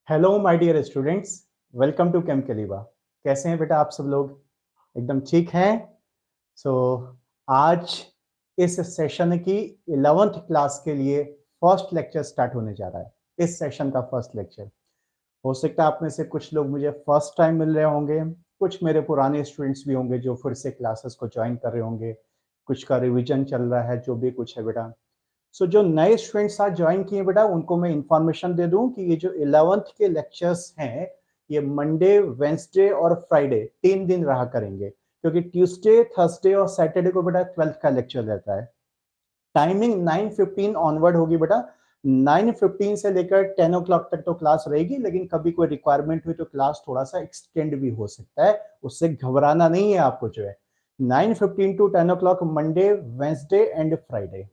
Hello my dear students, welcome to Chem Caliba. कैसे हैं बेटा आप सब लोग? एकदम ठीक हैं? सो आज इस सेशन की 11th क्लास के लिए फर्स्ट लेक्चर स्टार्ट होने जा रहा है। इस सेशन का फर्स्ट लेक्चर हो सकता है आप में से कुछ लोग मुझे फर्स्ट टाइम मिल रहे होंगे, कुछ मेरे पुराने स्टूडेंट्स भी होंगे जो फिर से क्लासेस को ज्वाइन कर रहे होंगे, कुछ का रिवीजन चल रहा है, जो भी कुछ है बेटा। सो जो नए स्टूडेंट्स आज ज्वाइन किए बेटा, उनको मैं इंफॉर्मेशन दे दूं कि ये जो 11th के लेक्चर्स हैं ये मंडे, वेंसडे और फ्राइडे 3 दिन रहा करेंगे, क्योंकि ट्यूसडे, थर्सडे और सैटरडे को बेटा 12th का लेक्चर रहता है। टाइमिंग 9:15 ऑनवर्ड होगी बेटा। 9:15 से लेकर 10 o'clock तक तो क्लास रहेगी, लेकिन कभी कोई रिक्वायरमेंट हुई तो क्लास थोड़ा सा एक्सटेंड भी हो सकता है, उससे घबराना नहीं है आपको जो है। 9:15 to 10 o'clock Monday, Wednesday and Friday.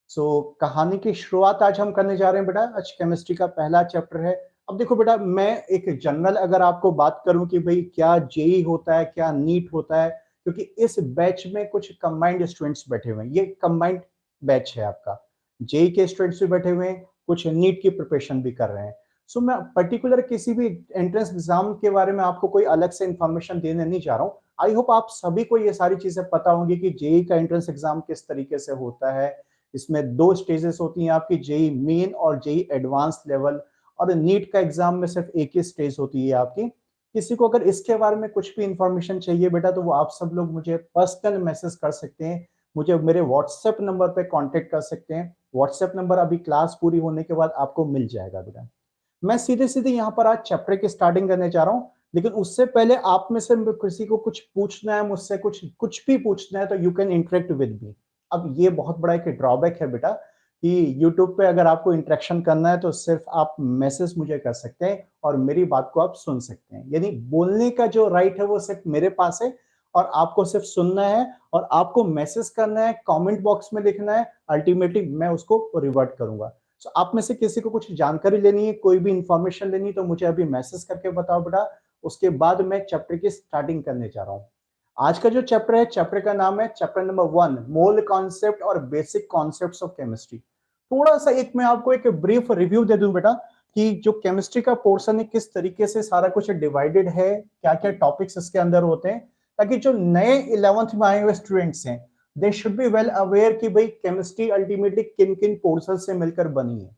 So कहानी की शुरुआत आज हम करने जा रहे हैं बेटा। आज केमिस्ट्री का पहला चैप्टर है। अब देखो बेटा, मैं एक जनरल अगर आपको बात करूं कि भाई क्या जेई होता है, क्या नीट होता है, क्योंकि इस बैच में कुछ कंबाइंड स्टूडेंट्स बैठे हुए हैं। ये कंबाइंड बैच है आपका, जेई के स्टूडेंट्स भी बैठे हुए हैं, कुछ नीट की प्रिपरेशन भी कर रहे हैं। सो मैं पर्टिकुलर किसी भी एंट्रेंस एग्जाम के बारे में आपको कोई अलग से इंफॉर्मेशन देने नहीं जा रहा हूँ। आई होप आप सभी को ये सारी चीजें पता होंगी कि जेई का एंट्रेंस एग्जाम किस तरीके से होता है। इसमें दो स्टेजेस होती हैं आपकी, जेई मेन और जेई एडवांस लेवल, और नीट का एग्जाम में सिर्फ एक ही स्टेज होती है आपकी। किसी को अगर इसके बारे में कुछ भी इंफॉर्मेशन चाहिए बेटा, तो वो आप सब लोग मुझे पर्सनल मैसेज कर सकते हैं, मुझे मेरे व्हाट्सएप नंबर पे कांटेक्ट कर सकते हैं। व्हाट्सएप नंबर अभी क्लास पूरी होने के बाद आपको मिल जाएगा बेटा। मैं सीधे सीधे यहाँ पर आज चैप्टर की स्टार्टिंग करने जा रहा हूँ, लेकिन उससे पहले आप में से किसी को कुछ पूछना है मुझसे, कुछ कुछ भी पूछना है, तो you can interact with me. अब ये बहुत बड़ा एक ड्रॉबैक है बेटा कि यूट्यूब पे अगर आपको इंटरेक्शन करना है तो सिर्फ आप मैसेज मुझे कर सकते हैं और मेरी बात को आप सुन सकते हैं, यानी बोलने का जो राइट है वो सिर्फ मेरे पास है, और आपको सिर्फ सुनना है और आपको मैसेज करना है, कमेंट बॉक्स में लिखना है, अल्टीमेटली मैं उसको रिवर्ट करूंगा। तो आप में से किसी को कुछ जानकारी लेनी है, कोई भी इंफॉर्मेशन लेनी, तो मुझे अभी मैसेज करके बताओ बेटा। उसके बाद मैं चैप्टर की स्टार्टिंग करने जा रहा हूँ। आज का जो चैप्टर है, चैप्टर का नाम है चैप्टर नंबर 1, मोल कॉन्सेप्ट और बेसिक कॉन्सेप्ट्स ऑफ केमिस्ट्री। थोड़ा सा एक मैं आपको एक ब्रीफ रिव्यू दे दूं बेटा कि जो केमिस्ट्री का पोर्शन है किस तरीके से सारा कुछ डिवाइडेड है, क्या क्या टॉपिक्स इसके अंदर होते हैं, ताकि जो नए 11th में आए हुए स्टूडेंट्स हैं they should be well aware कि भाई केमिस्ट्री अल्टीमेटली किन किन पोर्शन से मिलकर बनी है।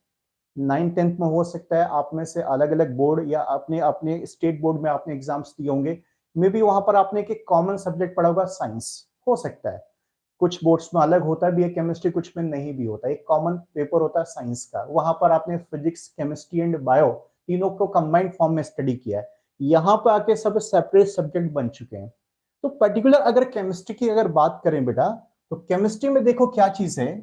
9th-10th में हो सकता है आप में से अलग अलग बोर्ड या अपने अपने स्टेट बोर्ड में आपने एग्जाम्स दिए होंगे, मे बी वहां पर आपने एक कॉमन सब्जेक्ट पढ़ा होगा, साइंस हो सकता है। कुछ बोर्ड्स में अलग होता है भी है केमिस्ट्री, कुछ में नहीं भी होता है। एक कॉमन पेपर होता है साइंस का, वहां पर आपने फिजिक्स, केमिस्ट्री एंड बायो तीनों को कंबाइंड फॉर्म में स्टडी किया है। यहाँ पर आके सब सेपरेट सब्जेक्ट बन चुके हैं। तो पर्टिकुलर अगर केमिस्ट्री की अगर बात करें बेटा, तो केमिस्ट्री में देखो क्या चीज है।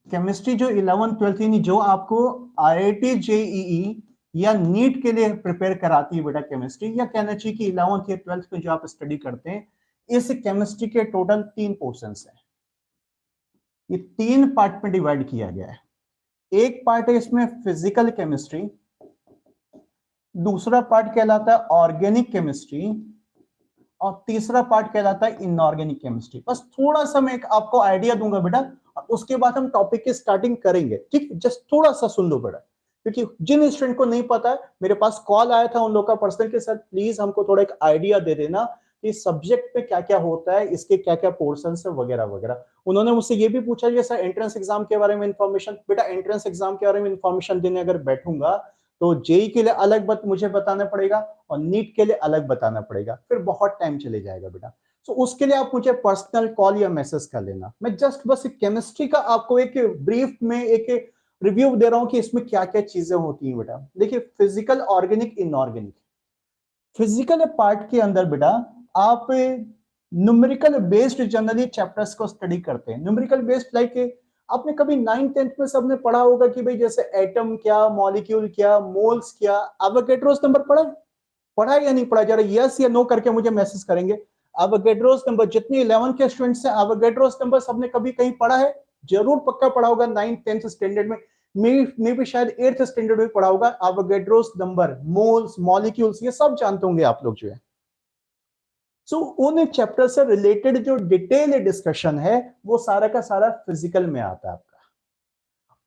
केमिस्ट्री जो 11th-12th यानी जो आपको आईआईटी जेईई या नीट के लिए प्रिपेयर कराती है बेटा केमिस्ट्री, या कहना चाहिए कि 11th या 12th में जो आप स्टडी करते हैं, इस केमिस्ट्री के टोटल 3 पोर्शंस हैं। ये 3 पार्ट में डिवाइड किया गया है। एक पार्ट है इसमें फिजिकल केमिस्ट्री, दूसरा पार्ट कहलाता है ऑर्गेनिक केमिस्ट्री, और तीसरा पार्ट कहलाता है इनऑर्गेनिक केमिस्ट्री। बस थोड़ा सा मैं आपको आइडिया दूंगा बेटा, और उसके बाद हम टॉपिक की स्टार्टिंग करेंगे। ठीक, जस्ट थोड़ा सा सुन लो बेटा, क्योंकि जिन स्टूडेंट को नहीं पता है, मेरे पास कॉल आया था उन लोग का पर्सनल के साथ, प्लीज हमको थोड़ा एक आइडिया दे देना कि सब्जेक्ट पे क्या क्या होता है, इसके क्या क्या पोर्शन है वगैरह वगैरह। उन्होंने मुझसे ये भी पूछा कि सर एंट्रेंस एग्जाम के बारे में इंफॉर्मेशन। बेटा एंट्रेंस एग्जाम के बारे में इंफॉर्मेशन देने अगर बैठूंगा तो जेई के लिए अलग बात मुझे बताना पड़ेगा और नीट के लिए अलग बताना पड़ेगा, फिर बहुत टाइम चले जाएगा बेटा। तो उसके लिए आप मुझे पर्सनल कॉल या मैसेज कर लेना। मैं जस्ट बस केमिस्ट्री का आपको एक ब्रीफ में एक रिव्यू दे रहा हूं कि इसमें क्या क्या चीजें होती हैं बेटा। देखिए physical, organic, inorganic. Physical part के अंदर बेटा आप न्यूमेरिकल बेस्ड जनरली चैप्टर्स को स्टडी करते हैं। न्यूमेरिकल बेस्ड लाइक आपने कभी 9th-10th में सबने पढ़ा होगा कि भाई जैसे एटम क्या, मॉलिक्यूल क्या, मोल्स क्या, एवोगैड्रोस नंबर पढ़ा है या नहीं पढ़ा? जरा यस या नो करके मुझे मैसेज करेंगे। एवोगैड्रोस नंबर, जितने 11 के स्टूडेंट्स हैं, एवोगैड्रोस नंबर सबने कभी कहीं पढ़ा है? जरूर पक्का पढ़ा होगा 9th-10th स्टैंडर्ड में, मे भी शायद 8th स्टैंडर्ड में पढ़ा होगा। एवोगैड्रोस नंबर, मोल्स, मॉलिक्यूल्स, ये सब जानते होंगे आप लोग जो है। सो उन चैप्टर से रिलेटेड जो डिटेल डिस्कशन है वो सारा का सारा फिजिकल में आता है आपका।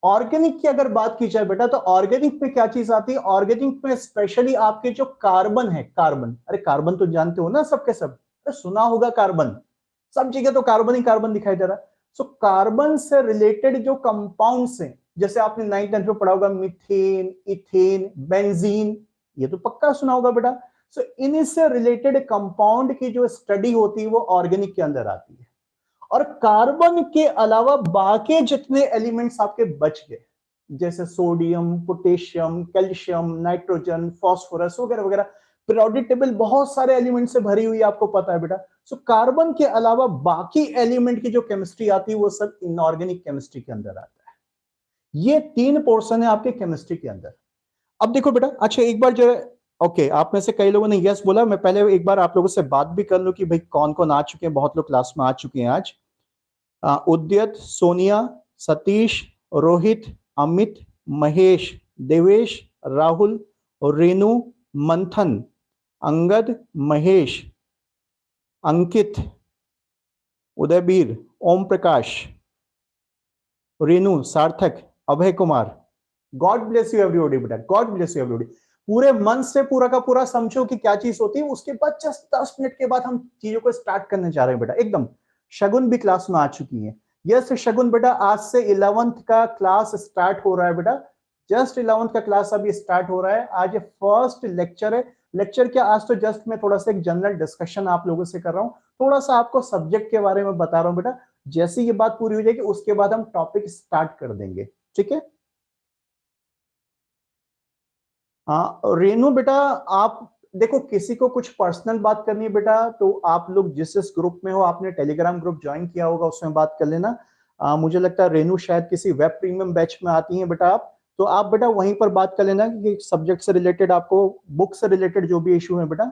ऑर्गेनिक की अगर बात की जाए बेटा, तो ऑर्गेनिक में क्या चीज आती है? ऑर्गेनिक में स्पेशली आपके जो कार्बन है, कार्बन, अरे कार्बन तो जानते हो ना सबके सब, अरे सुना होगा कार्बन, सब जगह तो कार्बन ही कार्बन दिखाई दे रहा है। सो कार्बन से रिलेटेड जो कंपाउंड्स हैं, जैसे आपने 9th-10th में पढ़ा होगा, मीथेन, इथेन, बेंजीन, ये तो पक्का सुना होगा बेटा। सो इनसे रिलेटेड कंपाउंड की जो स्टडी होती है वो ऑर्गेनिक के अंदर आती है। और कार्बन के अलावा बाकी जितने एलिमेंट्स आपके बच गए, जैसे sodium, potassium, calcium, nitrogen, phosphorus वगैरह वगैरह, पीरियोडिक टेबल बहुत सारे एलिमेंट से भरी हुई, आपको पता है बेटा। सो कार्बन के अलावा बाकी एलिमेंट की जो केमिस्ट्री आती है वो सब इनऑर्गेनिक केमिस्ट्री के अंदर आता है। ये 3 पोर्शन है आपके केमिस्ट्री के अंदर। अब देखो बेटा, अच्छा एक बार जो ओके, आप में से कई लोगों ने यस बोला, मैं पहले एक बार आप लोगों से बात भी कर लूं कि भाई कौन कौन आ चुके हैं। बहुत लोग क्लास में आ चुके हैं आज। उद्यत, सोनिया, सतीश, रोहित, अमित, महेश, देवेश, राहुल, रेणु, मंथन, अंगद, महेश, अंकित, उदयबीर, ओम Prakash, Renu, Sarthak, Abhay Kumar. God bless you everybody बेटा, गॉड ब्लेस यू एवरीबॉडी। पूरे मन से पूरा का पूरा समझो कि क्या चीज होती है। उसके बाद जस्ट 10 मिनट के बाद हम चीजों को स्टार्ट करने जा रहे हैं बेटा, एकदम। शगुन भी क्लास में आ चुकी है। यस शगुन बेटा, आज से 11th का क्लास स्टार्ट हो रहा है बेटा। जस्ट 11th का क्लास अभी स्टार्ट हो रहा है। आज फर्स्ट लेक्चर है। लेक्चर क्या, आज तो जस्ट मैं थोड़ा सा एक जनरल डिस्कशन आप लोगों से कर रहा हूं, थोड़ा सा आपको सब्जेक्ट के बारे में बता रहा हूं बेटा। जैसे ये बात पूरी हो जाएगी उसके बाद हम टॉपिक स्टार्ट कर देंगे, ठीक है। हाँ रेनू बेटा, आप देखो, किसी को कुछ पर्सनल बात करनी है बेटा, तो आप लोग जिस जिस ग्रुप में हो, आपने टेलीग्राम ग्रुप ज्वाइन किया होगा, उसमें बात कर लेना। मुझे लगता है रेनू शायद किसी वेब प्रीमियम बैच में आती हैं बेटा आप, तो आप बेटा वहीं पर बात कर लेना कि सब्जेक्ट से रिलेटेड, आपको बुक से रिलेटेड जो भी इशू है बेटा।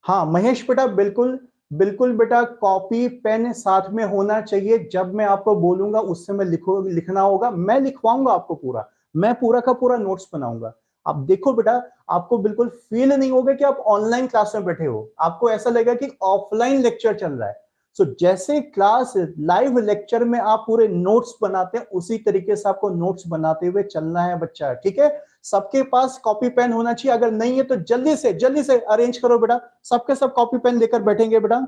हाँ महेश बेटा, बिल्कुल बिल्कुल बेटा, कॉपी पेन साथ में होना चाहिए। जब मैं आपको बोलूंगा उस समय लिखना होगा, मैं लिखवाऊंगा आपको पूरा, मैं पूरा का पूरा नोट्स बनाऊंगा। आप देखो बेटा, आपको बिल्कुल फील नहीं होगा कि आप ऑनलाइन क्लास में बैठे हो, आपको ऐसा लगेगा कि ऑफलाइन लेक्चर चल रहा है। सो जैसे क्लास लाइव लेक्चर में आप पूरे नोट्स बनाते हैं, उसी तरीके से आपको नोट्स बनाते हुए चलना है बच्चा, ठीक है। सबके पास कॉपी पेन होना चाहिए, अगर नहीं है तो जल्दी से अरेंज करो बेटा। सबके सब कॉपी पेन लेकर बैठेंगे बेटा।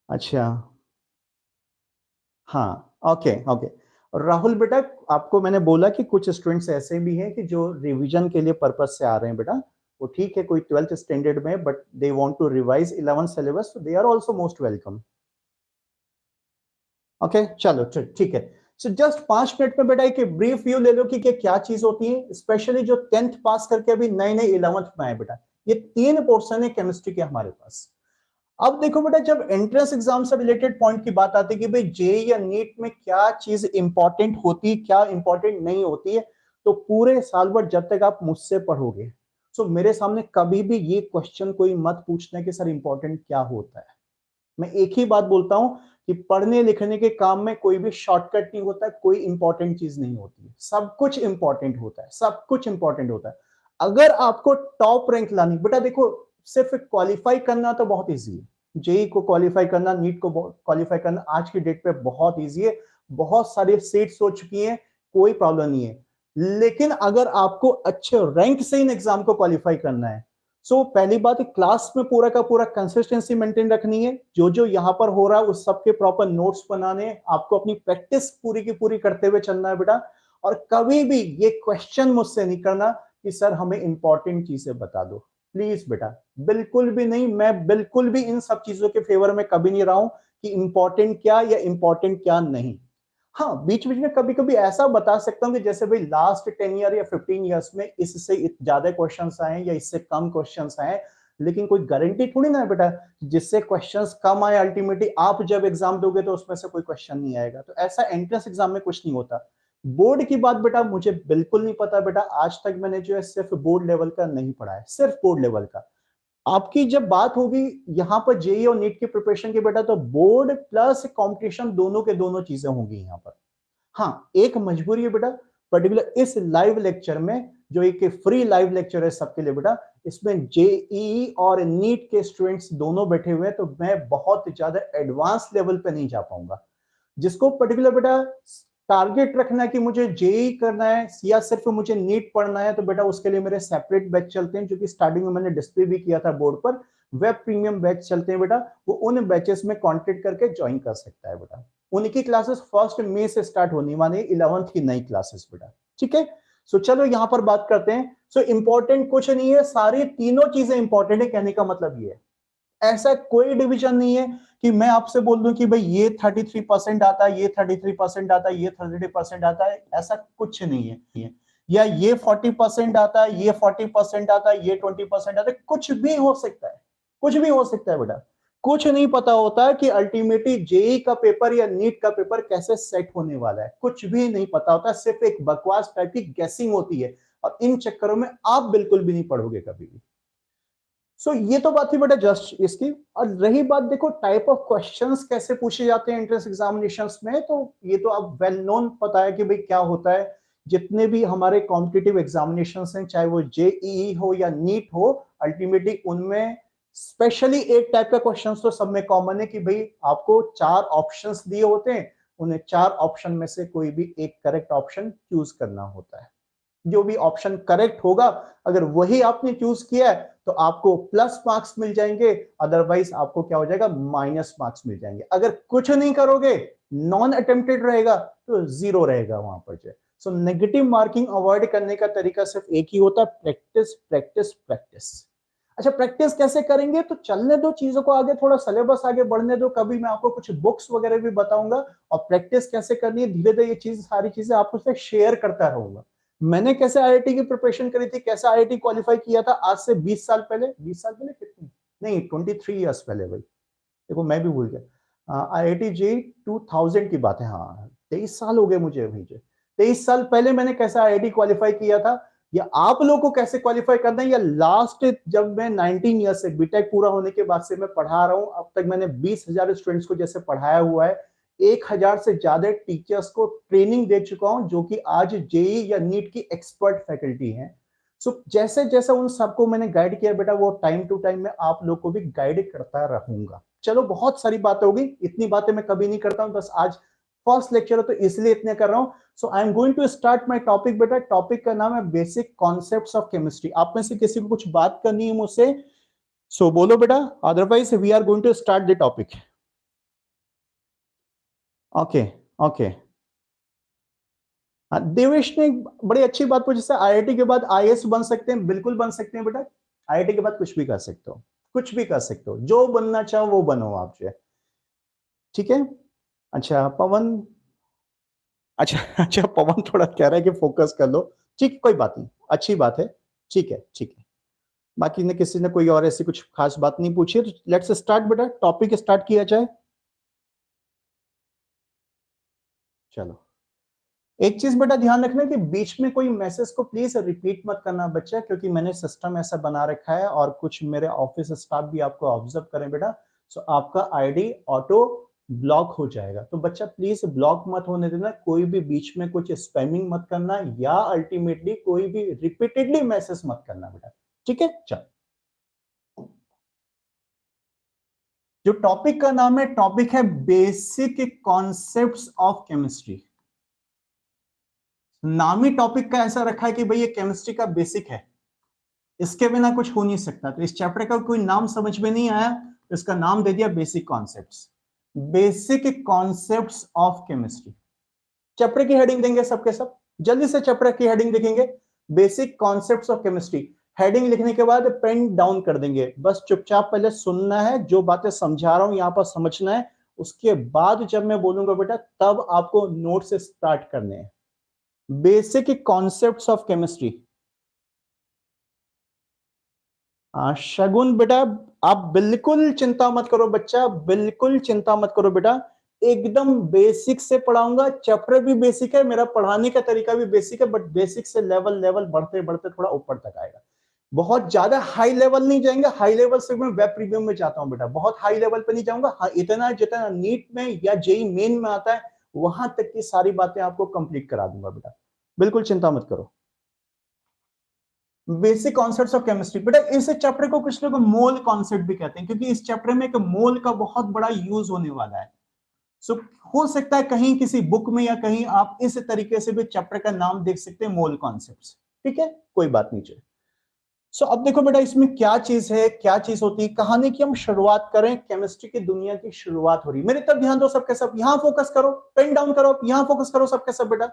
अच्छा, हाँ ओके ओके। राहुल बेटा, आपको मैंने बोला कि कुछ स्टूडेंट्स ऐसे भी हैं कि जो रिवीजन के लिए पर्पस से आ रहे हैं बेटा। वो ठीक है, कोई 12th स्टैंडर्ड में, but they want to revise 11th syllabus, they are also most welcome. Okay चलो ठीक है। सो जस्ट 5 मिनट में बेटा एक ब्रीफ व्यू ले लो कि क्या चीज होती है, स्पेशली जो 10th पास करके अभी नए नए 11th में आए बेटा। ये 3 पोर्शन है केमिस्ट्री के हमारे पास। अब देखो बेटा, जब एंट्रेंस एग्जाम से रिलेटेड पॉइंट की बात आती है कि भाई जे या नीट में क्या चीज इंपॉर्टेंट होती है, क्या इंपॉर्टेंट नहीं होती है, तो पूरे साल भर जब तक आप मुझसे पढ़ोगे, सो मेरे सामने कभी भी ये क्वेश्चन कोई मत पूछना कि सर इंपॉर्टेंट क्या होता है। मैं एक ही बात बोलता हूं कि पढ़ने लिखने के काम में कोई भी शॉर्टकट नहीं होता, कोई इंपॉर्टेंट चीज नहीं होती है, सब कुछ इंपॉर्टेंट होता है, सब कुछ इंपॉर्टेंट होता है। अगर आपको टॉप रैंक लानी बेटा, देखो सिर्फ क्वालिफाई करना तो बहुत इजी है। जेई को क्वालिफाई करना, नीट को क्वालिफाई करना आज की डेट पे बहुत इजी है, बहुत सारे सीट्स हो चुकी हैं, कोई प्रॉब्लम नहीं है। लेकिन अगर आपको अच्छे रैंक से इन एग्जाम को क्वालिफाई करना है, सो पहली बात, क्लास में पूरा का पूरा कंसिस्टेंसी मेंटेन रखनी है। जो जो यहाँ पर हो रहा है उस सबके प्रॉपर नोट्स बनाने हैं, आपको अपनी प्रैक्टिस पूरी की पूरी करते हुए चलना है बेटा। और कभी भी ये क्वेश्चन मुझसे नहीं करना कि सर हमें इंपॉर्टेंट चीजें बता दो, प्लीज बेटा, बिल्कुल भी नहीं। मैं बिल्कुल भी इन सब चीजों के फेवर में कभी नहीं रहा हूं कि इंपॉर्टेंट क्या या इंपॉर्टेंट क्या नहीं। हाँ बीच बीच में कभी कभी ऐसा बता सकता हूँ कि जैसे भाई लास्ट 10 ईयर या 15 ईयर्स में इससे ज्यादा क्वेश्चंस आए या इससे कम क्वेश्चंस आए, लेकिन कोई गारंटी थोड़ी ना है बेटा, जिससे क्वेश्चंस कम आए अल्टीमेटली आप जब एग्जाम दोगे तो उसमें से कोई क्वेश्चन नहीं आएगा। तो ऐसा एंट्रेंस एग्जाम में कुछ नहीं होता। बोर्ड की बात बेटा मुझे बिल्कुल नहीं पता बेटा, आज तक मैंने जो है सिर्फ बोर्ड लेवल का नहीं पढ़ा है, सिर्फ बोर्ड लेवल का। आपकी जब बात होगी यहाँ पर जेई और नीट की प्रिपरेशन की बेटा, तो बोर्ड प्लस कंपटीशन दोनों के दोनों चीजें होंगी यहाँ पर। हाँ एक मजबूरी है बेटा, पर्टिकुलर इस लाइव लेक्चर में जो एक फ्री लाइव लेक्चर है सबके लिए बेटा। इसमें जेईई और नीट के स्टूडेंट्स दोनों बैठे हुए हैं, तो मैं बहुत ज्यादा एडवांस लेवल पे नहीं जा पाऊंगा। जिसको पर्टिकुलर बेटा टारगेट रखना है कि मुझे जेई करना है या सिर्फ मुझे नीट पढ़ना है, तो बेटा उसके लिए मेरे सेपरेट बैच चलते हैं, जो कि स्टार्टिंग में मैंने डिस्प्ले भी किया था बोर्ड पर। वेब प्रीमियम बैच चलते हैं बेटा, वो उन बैचेस में कॉन्टेक्ट करके ज्वाइन कर सकता है बेटा। उनकी क्लासेस 1 मई से स्टार्ट होने वाली 11th की नई क्लासेस बेटा, ठीक है। सो चलो यहां पर बात करते हैं। सो इंपॉर्टेंट कुछ नहीं है, सारी तीनों चीजें इंपॉर्टेंट है, कहने का मतलब ये है ऐसा कोई डिवीजन नहीं है कि मैं आपसे बोल दूं कि भाई ये 33% आता है, ये 33% आता है, ये 30% आता है, ऐसा कुछ नहीं है। या ये 40% आता है, ये 40% आता है, ये 20% आता है, कुछ भी हो सकता है, कुछ भी हो सकता है बेटा। कुछ नहीं पता होता है कि अल्टीमेटली जेई का पेपर या नीट का पेपर कैसे सेट होने वाला है, कुछ भी नहीं पता होता, सिर्फ एक बकवास टाइप की गेसिंग होती है, और इन चक्करों में आप बिल्कुल भी नहीं पढ़ोगे कभी भी। सो ये तो बात थी बेटा जस्ट इसकी। और रही बात देखो टाइप ऑफ क्वेश्चंस कैसे पूछे जाते हैं एंट्रेंस एग्जामिनेशंस में, तो ये तो अब वेल नोन पता है कि भाई क्या होता है। जितने भी हमारे कॉम्पिटिटिव एग्जामिनेशंस हैं, चाहे वो जेईई हो या नीट हो, अल्टीमेटली उनमें स्पेशली एक टाइप का क्वेश्चन तो सब में कॉमन है कि भाई आपको 4 ऑप्शंस दिए होते हैं, उन्हें 4 ऑप्शन में से कोई भी एक करेक्ट ऑप्शन चूज करना होता है। जो भी ऑप्शन करेक्ट होगा, अगर वही आपने चूज किया है तो आपको प्लस मार्क्स मिल जाएंगे, अदरवाइज आपको क्या हो जाएगा, माइनस मार्क्स मिल जाएंगे। अगर कुछ नहीं करोगे, नॉन अटेम्प्टेड रहेगा, तो 0 रहेगा वहां पर जो। सो नेगेटिव मार्किंग अवॉइड करने का तरीका सिर्फ एक ही होता है, प्रैक्टिस प्रैक्टिस प्रैक्टिस। अच्छा प्रैक्टिस कैसे करेंगे, तो चलने दो चीजों को आगे, थोड़ा सिलेबस आगे बढ़ने दो, कभी मैं आपको कुछ बुक्स वगैरह भी बताऊंगा, और प्रैक्टिस कैसे करनी है धीरे धीरे ये चीज सारी चीजें आपको से शेयर करता रहूंगा। मैंने कैसे आईआईटी की प्रिपरेशन करी थी, कैसे आईआईटी क्वालिफाई किया था आज से 20 साल पहले, 20 साल पहले कितनी, नहीं 23 ईयर्स पहले भाई, देखो मैं भी भूल गया। आईआईटी जे 2000 की बात है, हाँ 23 साल हो गए मुझे अभी। 23 साल पहले मैंने कैसे आईआईटी क्वालिफाई किया था, या आप लोगों को कैसे क्वालिफाई करना है, या लास्ट जब मैं 19 ईयर्स से बीटेक पूरा होने के बाद से मैं पढ़ा रहा हूं, अब तक मैंने 20,000 स्टूडेंट्स को जैसे पढ़ाया हुआ है, 1,000 से ज्यादा टीचर्स को ट्रेनिंग दे चुका हूं, जो कि आज जेई या नीट की एक्सपर्ट फैकल्टी हैं। सो जैसे जैसे उन सबको मैंने गाइड किया बेटा, वो टाइम टू टाइम में आप लोग को भी गाइड करता रहूंगा। चलो बहुत सारी बातें होगी, इतनी बातें मैं कभी नहीं करता हूं, बस आज फर्स्ट लेक्चर है तो इसलिए इतने कर रहा हूं। So I am going to start my topic बेटा। टॉपिक का नाम है बेसिक कॉन्सेप्ट्स ऑफ केमिस्ट्री। आप में से किसी को कुछ बात करनी है मुझसे, सो बोलो बेटा, otherwise we are going to start the topic. Okay okay. Devesh ने बड़ी अच्छी बात पूछी, जैसे आईआईटी के बाद आईएएस बन सकते हैं, बिल्कुल बन सकते हैं बेटा। आईआईटी के बाद कुछ भी कर सकते हो, कुछ भी कर सकते हो, जो बनना चाहो वो बनो आप जो है, ठीक है। अच्छा पवन, अच्छा अच्छा पवन थोड़ा कह रहा है कि फोकस कर लो, ठीक कोई बात नहीं, अच्छी बात है, ठीक है ठीक है। बाकी ने किसी ने कोई और ऐसी कुछ खास बात नहीं पूछी, तो लेट्स स्टार्ट बेटा, टॉपिक स्टार्ट किया जाए। चलो एक चीज बेटा ध्यान रखना कि बीच में कोई मैसेज को प्लीज रिपीट मत करना बच्चा, क्योंकि मैंने सिस्टम ऐसा बना रखा है, और कुछ मेरे ऑफिस स्टाफ भी आपको ऑब्जर्व करें बेटा, सो आपका आईडी ऑटो ब्लॉक हो जाएगा। तो बच्चा प्लीज ब्लॉक मत होने देना, कोई भी बीच में कुछ स्पैमिंग मत करना, या अल्टीमेटली कोई भी रिपीटेडली मैसेज मत करना बेटा, ठीक है। चल जो टॉपिक का नाम है, टॉपिक है बेसिक कॉन्सेप्ट्स ऑफ केमिस्ट्री। नाम ही टॉपिक का ऐसा रखा है कि भाई ये केमिस्ट्री का बेसिक है, इसके बिना कुछ हो नहीं सकता। तो इस चैप्टर का कोई नाम समझ में नहीं आया, तो इसका नाम दे दिया basic concepts. Basic concepts of chemistry chapter की हेडिंग देंगे सबके सब, जल्दी से चैप्टर की हेडिंग लिखेंगे, basic concepts of chemistry. Heading लिखने के बाद पेन डाउन कर देंगे, बस चुपचाप पहले सुनना है, जो बातें समझा रहा हूं यहां पर समझना है, उसके बाद जब मैं बोलूंगा बेटा तब आपको नोट से स्टार्ट करने हैं। Basic concepts of chemistry. Shagun बेटा, आप बिल्कुल चिंता मत करो बच्चा, बिल्कुल चिंता मत करो बेटा, एकदम बेसिक से पढ़ाऊंगा। चैप्टर भी बेसिक है, मेरा पढ़ाने का तरीका भी बेसिक है, बट बेसिक से लेवल लेवल बढ़ते बढ़ते थोड़ा ऊपर तक आएगा। बहुत ज्यादा हाई लेवल नहीं जाएंगे, हाई लेवल से मैं वेब प्रीमियम में जाता हूं बेटा, बहुत हाई लेवल पे नहीं जाऊंगा। हाँ इतना जितना नीट में या जेई मेन में आता है, वहां तक की सारी बातें आपको कंप्लीट करा दूंगा बेटा, बिल्कुल चिंता मत करो। Basic concepts of chemistry. बेटा इस चैप्टर को कुछ लोग मोल कॉन्सेप्ट भी कहते हैं, क्योंकि इस चैप्टर में एक मोल का बहुत बड़ा यूज होने वाला है। सो हो सकता है कहीं किसी बुक में या कहीं आप इस तरीके से भी चैप्टर का नाम देख सकते हैं, मोल कॉन्सेप्ट्स। ठीक है, कोई बात नहीं चाहिए। सो अब देखो बेटा इसमें क्या चीज है, क्या चीज होती है। कहानी की हम शुरुआत करें, केमिस्ट्री की दुनिया की शुरुआत हो रही है। मेरी तरफ ध्यान दो सबके सब, यहां फोकस करो, पेन डाउन करो, यहां फोकस करो सबके सब। बेटा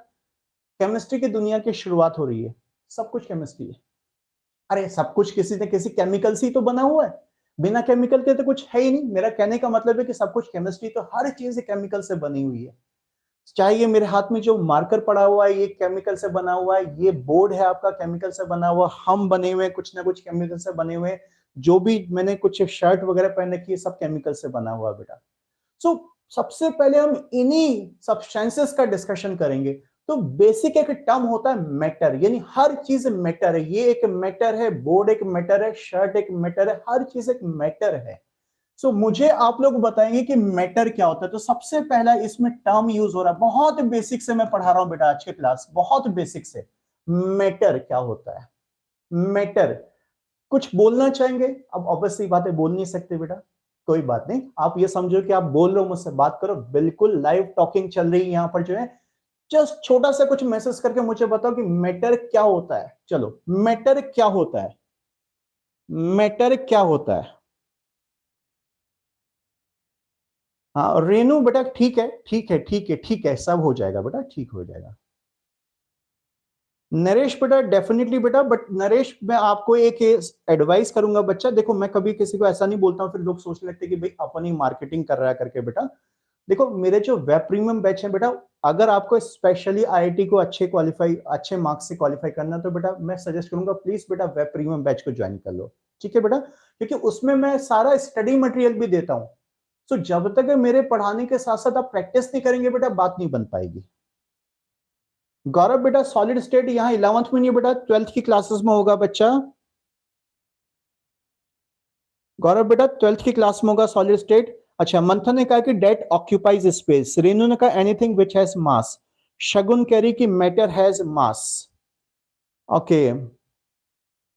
केमिस्ट्री की दुनिया की शुरुआत हो रही है, सब कुछ केमिस्ट्री है। अरे सब कुछ किसी न किसी केमिकल से ही तो बना हुआ है, बिना केमिकल के तो कुछ है ही नहीं। मेरा कहने का मतलब है कि सब कुछ केमिस्ट्री, तो हर चीज केमिकल से बनी हुई है। चाहे ये मेरे हाथ में जो मार्कर पड़ा हुआ है ये केमिकल से बना हुआ है, ये बोर्ड है आपका केमिकल से बना हुआ, हम बने हुए कुछ ना कुछ केमिकल से बने हुए, जो भी मैंने कुछ शर्ट वगैरह पहन रखी है सब केमिकल से बना हुआ है बेटा। सो सबसे पहले हम इन्हीं सब्सटेंसेस का डिस्कशन करेंगे। तो बेसिक एक टर्म होता है मैटर, यानी हर चीज मैटर है। ये एक मैटर है, बोर्ड एक मैटर है, शर्ट एक मैटर है, हर चीज एक मैटर है। सो मुझे आप लोग बताएंगे कि मैटर क्या होता है। तो सबसे पहला इसमें टर्म यूज हो रहा है, बहुत बेसिक से मैं पढ़ा रहा हूं बेटा आज के क्लास, बहुत बेसिक से। मैटर क्या होता है, मैटर। कुछ बोलना चाहेंगे? अब ऑब्वियसली बात है, बोल नहीं सकते बेटा, कोई बात नहीं। आप ये समझो कि आप बोल रहे हो, मुझसे बात करो, बिल्कुल लाइव टॉकिंग चल रही है यहां पर जो है। जस्ट छोटा सा कुछ मैसेज करके मुझे बताओ कि मैटर क्या होता है। चलो, मैटर क्या होता है, मैटर क्या होता है। हाँ रेनू बेटा, ठीक है ठीक है ठीक है ठीक है, सब हो जाएगा बेटा, ठीक हो जाएगा। नरेश बेटा डेफिनेटली बेटा, बट नरेश मैं आपको एक एडवाइस करूंगा बच्चा। देखो मैं कभी किसी को ऐसा नहीं बोलता हूं, फिर लोग सोचने लगते हैं कि भाई अपन ही मार्केटिंग कर रहा है करके। बेटा देखो मेरे जो वेब प्रीमियम बैच है बेटा, अगर आपको स्पेशली आईआईटी को अच्छे मार्क्स से क्वालिफाई करना, तो बेटा मैं सजेस्ट करूंगा प्लीज बेटा वेब प्रीमियम बैच को ज्वाइन कर लो। ठीक है बेटा, क्योंकि उसमें मैं सारा स्टडी मटेरियल भी देता हूं। तो जब तक मेरे पढ़ाने के साथ साथ आप प्रैक्टिस नहीं करेंगे बेटा, बात नहीं बन पाएगी। गौरव बेटा सॉलिड स्टेट यहाँ 11th में नहीं बेटा, 12th की क्लासेस में होगा बच्चा। गौरव बेटा 12th की क्लास में होगा सॉलिड स्टेट। अच्छा, मंथन ने कहा कि डेट ऑक्यूपाइज स्पेस, रेनू ने कहा एनीथिंग विच हैज मास, शगुन कह रही कि matter has mass. Okay,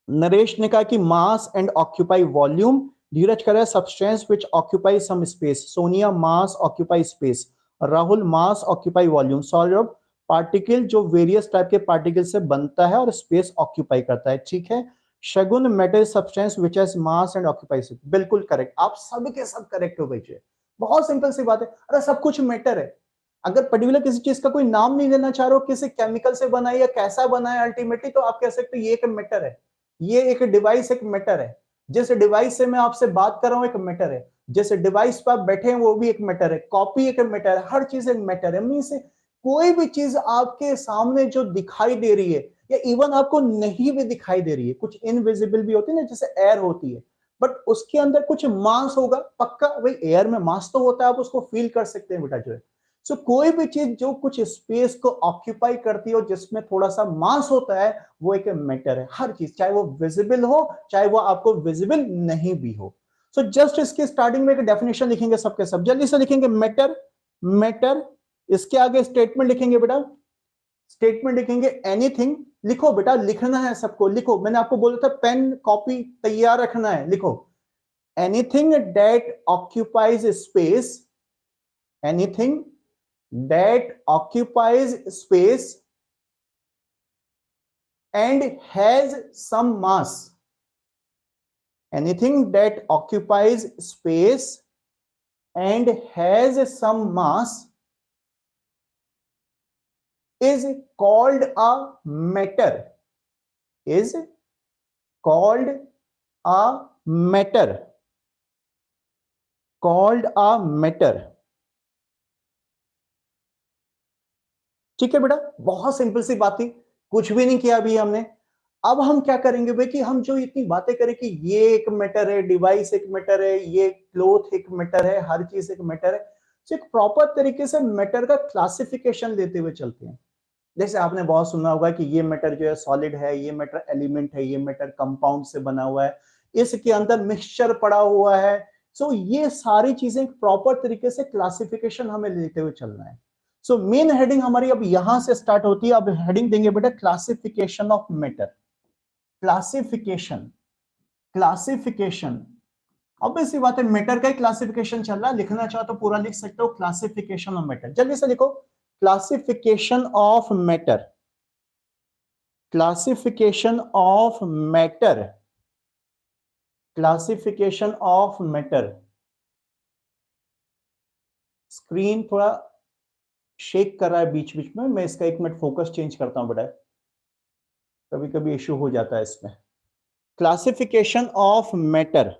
Naresh ने कहा कि mass and occupy volume, Dheeraj कह रहा है substance which occupy some space, Sonia mass occupy space, Rahul mass occupy volume, Saurabh particle जो वेरियस टाइप के पार्टिकल से बनता है और स्पेस ऑक्यूपाई करता है। ठीक है, Shagun matter substance which has mass and occupy space, बिल्कुल करेक्ट, आप सब के सब करेक्ट हो बच्चे। बहुत सिंपल सी बात है, अरे सब कुछ मैटर है। अगर पर्टिकुलर किसी चीज का कोई नाम नहीं लेना चाह रहे हो, किसी केमिकल से बना है या कैसा बना है अल्टीमेटली, तो आप कह सकते हो ये एक मैटर है, ये एक डिवाइस एक मैटर है। जिस डिवाइस से मैं आपसे बात कर रहा हूं एक मैटर है, जिस डिवाइस पर आप बैठे हैं वो भी एक मैटर है, कॉपी एक मैटर है, हर चीज एक मैटर है। मीन से कोई भी चीज आपके सामने जो दिखाई दे रही है या इवन आपको नहीं भी दिखाई दे रही है, कुछ इनविजिबल भी होती है ना, जैसे एयर होती है, बट उसके अंदर कुछ मास होगा पक्का, भाई एयर में मास तो होता है, आप उसको फील कर सकते हैं बेटा जो है। सो कोई भी चीज जो कुछ स्पेस को ऑक्यूपाई करती हो, जिसमें थोड़ा सा मास होता है, वो एक मैटर है। हर चीज, चाहे वो विजिबल हो चाहे वो आपको विजिबल नहीं भी हो। सो जस्ट इसके स्टार्टिंग में एक डेफिनेशन लिखेंगे सबके सब, जल्दी से लिखेंगे मैटर, मैटर। इसके आगे स्टेटमेंट लिखेंगे बेटा, स्टेटमेंट लिखेंगे एनीथिंग। लिखो बेटा, लिखना है सबको, लिखो, मैंने आपको बोला था पेन कॉपी तैयार रखना है, लिखो। Anything that occupies space, anything that occupies space and has some mass, anything that occupies space and has some mass is called a matter, is called a matter, called a matter। ठीक है बेटा, बहुत simple सी बात थी, कुछ भी नहीं किया अभी हमने। अब हम क्या करेंगे भाई कि हम जो इतनी बातें करें कि ये एक मैटर है, डिवाइस एक मैटर है, ये क्लोथ एक मैटर है, हर चीज एक मैटर है, तो एक प्रॉपर तरीके से मैटर का क्लासिफिकेशन देते हुए चलते हैं। जैसे आपने बहुत सुना होगा कि ये मैटर जो है सॉलिड है, ये मैटर एलिमेंट है, ये मैटर कंपाउंड से बना हुआ है, इसके अंदर मिक्सचर पड़ा हुआ है। सो ये सारी चीजें प्रॉपर तरीके से क्लासिफिकेशन हमें लेते हुए चलना है। सो मेन हेडिंग हमारी अब यहां से स्टार्ट होती है। अब हेडिंग देंगे बेटा classification of matter. Classification, classification obvious सी बात है, मैटर का ही क्लासिफिकेशन चल रहा है, लिखना चाहो तो पूरा लिख सकते हो, क्लासिफिकेशन ऑफ मैटर। जल्दी से लिखो, classification of matter, classification of matter, classification of matter. Screen थोड़ा शेक कर रहा है बीच बीच में, मैं इसका 1 मिनट फोकस चेंज करता हूं बेटा, कभी कभी इश्यू हो जाता है इसमें। Classification of matter.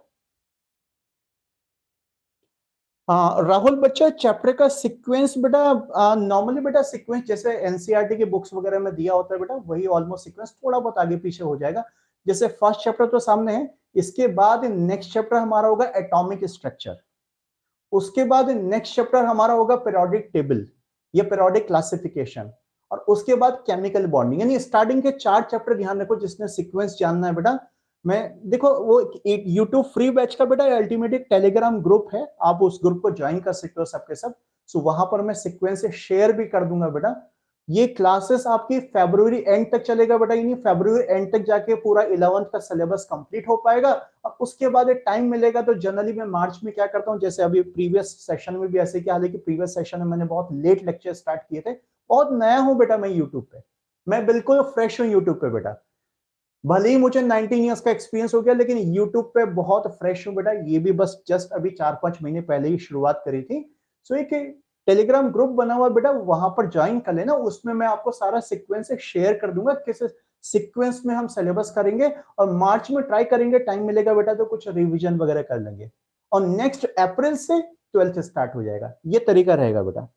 हाँ राहुल बच्चा, चैप्टर का सीक्वेंस बेटा नॉर्मली बेटा सीक्वेंस जैसे एनसीईआरटी की बुक्स वगैरह में दिया होता है बेटा, वही ऑलमोस्ट सीक्वेंस, थोड़ा बहुत आगे पीछे हो जाएगा। जैसे फर्स्ट चैप्टर तो सामने है, इसके बाद नेक्स्ट चैप्टर हमारा होगा एटॉमिक स्ट्रक्चर, उसके बाद नेक्स्ट चैप्टर हमारा होगा पीरियोडिक टेबल या पीरियोडिक क्लासिफिकेशन, और उसके बाद केमिकल बॉन्डिंग। यानी स्टार्टिंग के 4 चैप्टर ध्यान रखो, जिसने सीक्वेंस जानना है बेटा। मैं देखो वो एक यूट्यूब फ्री बैच का बेटा अल्टीमेट एक टेलीग्राम ग्रुप है, आप उस ग्रुप को ज्वाइन कर सकते हो सबके सब। सो वहां पर मैं सीक्वेंस से शेयर भी कर दूंगा बेटा। ये क्लासेस आपकी फरवरी एंड तक चलेगा बेटा, यानी फरवरी एंड तक जाके पूरा 11th का सिलेबस कंप्लीट हो पाएगा। और उसके बाद टाइम मिलेगा तो जनरली मैं मार्च में क्या करता हूं, जैसे अभी प्रीवियस सेशन में भी ऐसे किया, हालांकि प्रीवियस सेशन में मैंने बहुत लेट लेक्चर स्टार्ट किए थे, बहुत नया हूं बेटा मैं यूट्यूब पे, मैं बिल्कुल फ्रेश हूं यूट्यूब पे बेटा। भले ही मुझे 19 इयर्स का एक्सपीरियंस हो गया, लेकिन यूट्यूब पे बहुत फ्रेश हूं बेटा। ये भी बस जस्ट अभी 4-5 महीने पहले ही शुरुआत करी थी। सो एक टेलीग्राम ग्रुप बना हुआ बेटा, वहां पर ज्वाइन कर लेना, उसमें मैं आपको सारा सीक्वेंस शेयर कर दूंगा, किस सीक्वेंस में हम सिलेबस करेंगे, और मार्च में ट्राई करेंगे, टाइम मिलेगा बेटा तो कुछ रिवीजन वगैरह कर लेंगे, और नेक्स्ट अप्रैल से 12th स्टार्ट हो जाएगा। ये तरीका रहेगा बेटा।